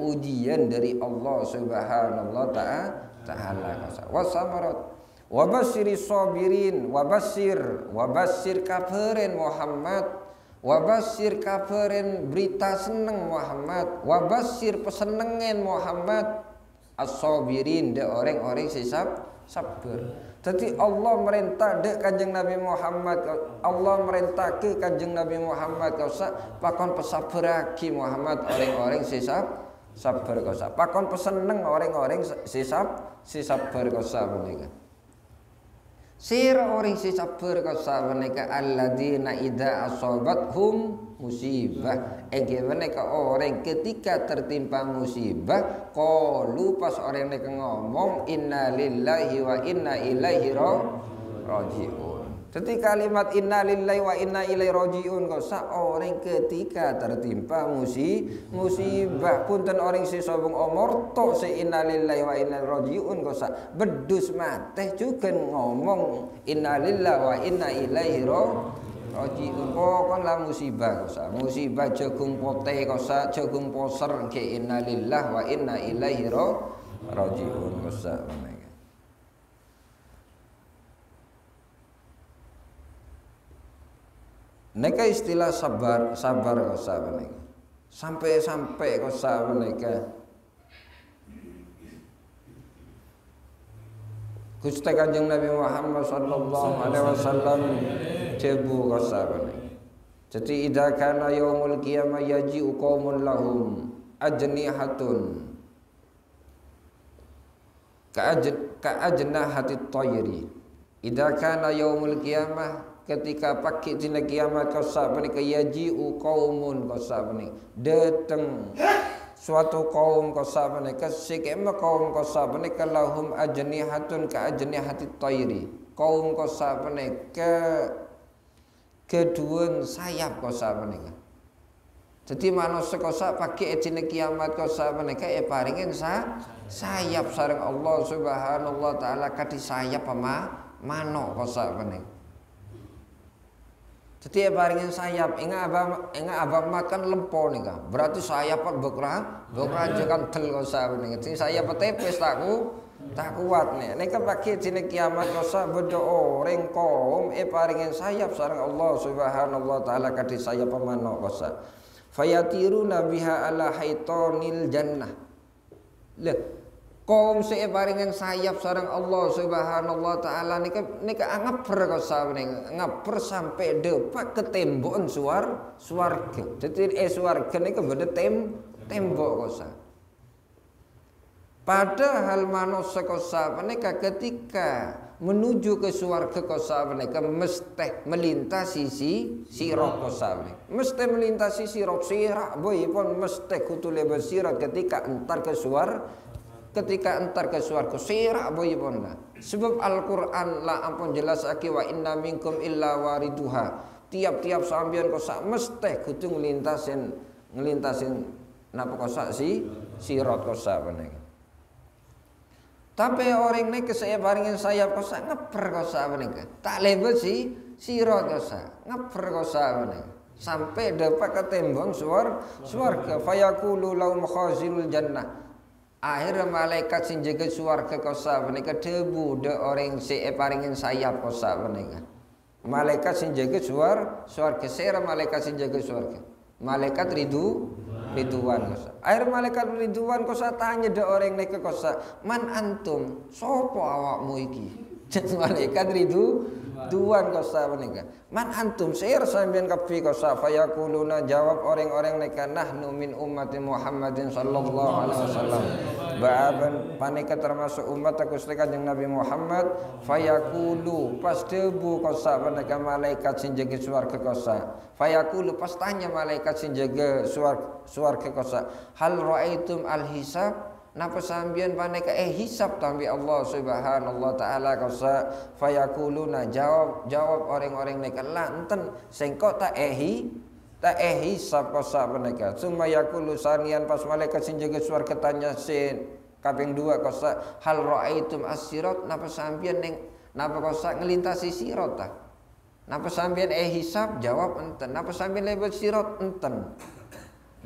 ujian dari Allah Subhanahu wa ta'ala kosa wasamarat wabashiri sabirin wabashir kafirin Muhammad wabashir kafirin berita seneng Muhammad wabashir pesenengan Muhammad as-sabirin de orang-orang sabar. Jadi Allah merintah de Kanjeng Nabi Muhammad Allah merintah ke Kanjeng Nabi Muhammad kausa pakon pesabaraki Muhammad orang-orang sabar kausa pakon peseneng orang-orang sabar kausa menika. Sira orang sabar kausa menika alladzina idza asabathum musibah engke mereka orang ketika tertimpa musibah qalu pas orang mereka ngomong inna lillahi wa inna ilaihi rajiun. Jadi kalimat inna lillahi wa inna ilaihi rajiun kau orang ketika tertimpa musibah punten orang si sobong omor tok si inna lillahi wa inna ilaihi rajiun kau bedus mateh juga ngomong inna lillahi wa inna ilaihi rajiun pokon lah musibah kosa musibah jagung pote kosa jagung poser ke inna lillah wa inna ilaihi rajiun kosa menika. Neka istilah sabar kosa menika sampai kosa menika Gusti Kanjeng Nabi Muhammad sallallahu alaihi wasallam cebu kasabane. Jadi idza kana yaumul qiyamah yaji'u qaumun lahum ajnihatun ka'ajnahati tayri. Idza kana yaumul qiyamah ketika pagi dina kiamat kasabane yaji'u qaumun kasabane dateng suatu kaum kasabane kesikema kaum kasabane lahum ajnihatun ka'ajnihati tayri. Kaum kasabane kedua sayap kosa menika. Jadi manusia kosa pakai dina kiamat kosa menika paringin sayap sareng Allah Subhanahu wa ta'ala kadi sayap mano kosa menika. Jadi paringin sayap inga abang makan lempo nika. Berarti sayap bekra jekan tel kosa menika. Jadi sayap tepes tak kuat nih. Nika pakai dina kiamat kosa berdoa orang kaum paringin sayap sareng Allah Subhanahu wa ta'ala kadi sayap mano kosa. Fayatiruna biha ala haitonil jannah. Leh kaum paringin sayap sareng Allah Subhanahu wa ta'ala nika ngaper kosa menika ngaper sampai depak ke tembokan swarga. Jadi swarga nika beda tembok kosa. Padahal manusia kosa mereka ketika menuju ke surga kosa mereka mesti melintasi sirat kosa mereka. Mesti melintasi sirat boy pun mesti kutule bersirat ketika entar ke surga sirat boy pun lah. Sebab Al-Quran lah ampun jelas aki wa inna minkum illa wariduha. Tiap-tiap sambian kosa mesti kutu ngelintasin napa kosa sirat kosa mereka. Tapi orang ni kesaya baringin saya kosa ngeper kosa apa ni ke? Tak level sirat kosa ngeper kosa apa ni? Sampai dapat ke tembong suarga. Fayaqulu lahum khazilul jannah. Akhir malaikat sing jaga suarga kosa apa ni ke? Debu de orang si baringin sayap kosa apa ni ke? Malaikat sing jaga suarga. Sera malaikat sing jaga suarga. Malaikat Ridwan kosa. Air malaikat Ridwan kosa tanya de orang nek kosa, "Man antum? Sopo awakmu iki?" Malaikat Ridwan kosa menika. "Man antum?" Sair sampean kabeh kosa. Fayaquluna jawab orang-orang nek nahnu min ummati Muhammadin sallallahu alaihi wasallam. Ba'aban panika termasuk umat aku Kanjeng Nabi Muhammad. Fayaqulu pas debu kosa menika malaikat sing jaga swarga kosa. Fayaqulu pas tanya malaikat sing jaga swarga kosa, "Hal ra'aitum al-hisab?" Napa sambian paneka hisab tambi Allah subhanahu taala kosa. Fayaquluna jawab orang-orang neka la enten sengko tak hisab kosa paneka. Summa yaqulu sanian pas malaikat sing jaga swarga tanya sin kaping 2 kosa, "Hal ra'aitum as-sirat?" Napa sambian ning napa kosa ngelintasi sirat ta? Napa sambian hisab? Jawab enten. Napa sambian lewat sirat? Enten.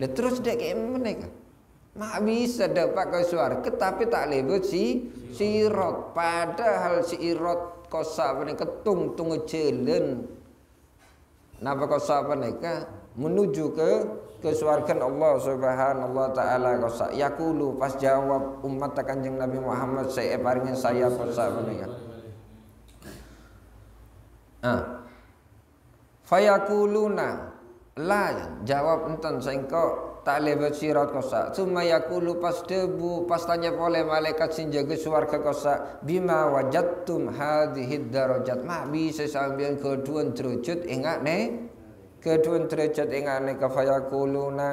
Dan terus dek meneka. Mak bisa dapat ke surga tapi tak lewat sirat. Padahal sirat kosa mereka ketung jalan. Napa kosa mereka menuju ke surga Allah subhanahu taala kosa. Yaqulu pas jawab umat Kanjeng Nabi Muhammad saya paringin saya kosa mereka. Fayaquluna la jawab enten sengko tak lewat sirat kosa. Summa yaqulu pas debu pas tanya oleh malaikat sing jaga swarga kosa, "Bima wajadtum hadhihi darajat?" Mak bisa sampeyan keduan derajat ingane kafayaquluna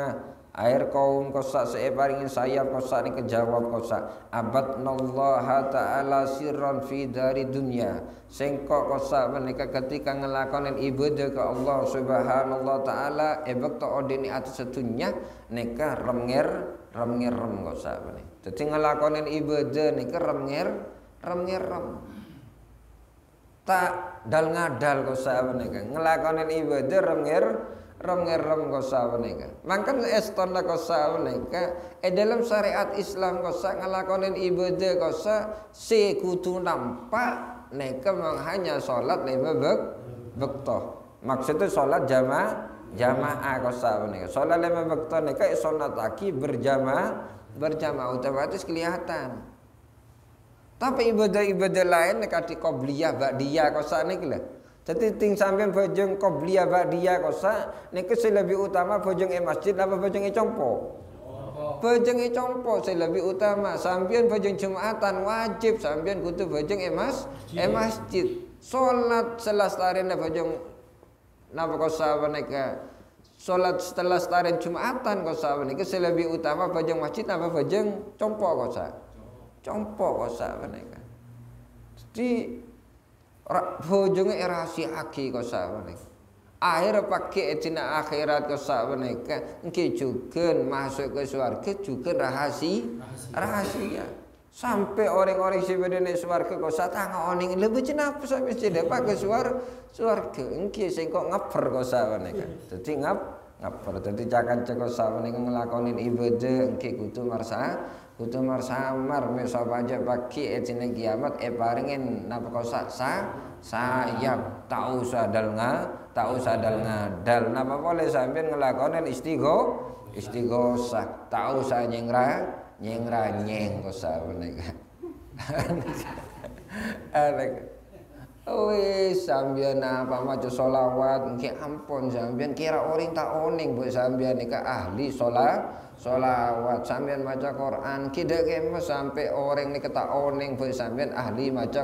air kaum kosa separingin sayap kosa ni kejawab kosa, "Abadnallaha ta'ala sirran fi dari dunya." Sengkok kosa menika ketika ngelakonin ibadah ke Allah subhanahu taala ebek to odeni atas sedunya nika remnger kosa menika. Dadi ngelakonin ibadah nika remnger tak dal ngadal kosa menika. Ngelakonin ibadah remnger kosa menika. Mangkan estonna kosa menika dalam syariat Islam kosa ngelakonin ibadah kosa sekutu nampak neka memang hanya sholat lima bektoh. Maksudnya sholat jamaah kosa menika. Sholat lima bektoh neka sholat lagi berjamaah otomatis kelihatan. Tapi ibadah lain neka di qobliyah ba'diyah kosa niki lah. Jadi ting sampean bojong qobliyah ba'diyah kosa niki lebih utama bojong masjid apa bojong compo. Bojong compo lebih utama. Sampean bojong Jumatan wajib sampean kudu bojong masjid. Salat selestarina bojong napa kosa menika. Salat setelah lestarian Jumatan kosa menika lebih utama bojong masjid apa bojong compo kosa. Compo kosa menika. Jadi bojongnya rahasiake kosa menika. Akhir pakai etina akhirat kosa menika engke juga masuk ke surga juga rahasia. Sampai orang-orang sebedene surga kosa tanga oning lebih cenapa sampai tidak pakai surga engke sing kok ngaper kosa menika. Dadi ngaper dadi cakan kosa menika nglakonin ibadah engke kudu marsamar meso aja pakai etina kiamat paringin napa kosa sayap tak usah dal ngadal napa boleh sampean ngelakonin istighosah tak usah nyeng kosa menika. Wis sampean apa maca selawat engke ampun sampean kira orang tak oning mbok sampean nika ahli sholawat, sampean maca Quran, kidake sampai orang ni kata oning pun sampean ahli maca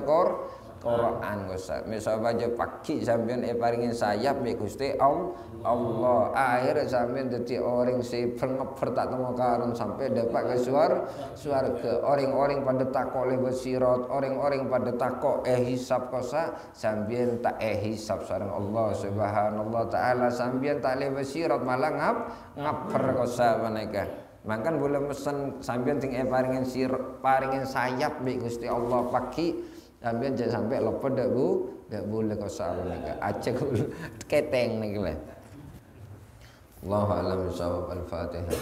Quran Gusti. Misal baca pagi sampean paringin sayap mek Gusti Allah. Akhir sampean dadi orang si pengep tak temu karon sampai dapat ke surga. Orang-orang pada takok le basirat, orang-orang pada takok hisab kosa, sampean tak hisab sareng Allah Subhanallah taala, sampean tak le basirat malah ngapper kosa menika. Mangkan boleh mesen sampean ting paringin sayap mek Gusti Allah pagi. Sampai jangan sampai lupa dak boleh kau salah nih, aceh keteng nih lah. Allahu a'lam bishawab. Al-Fatihah.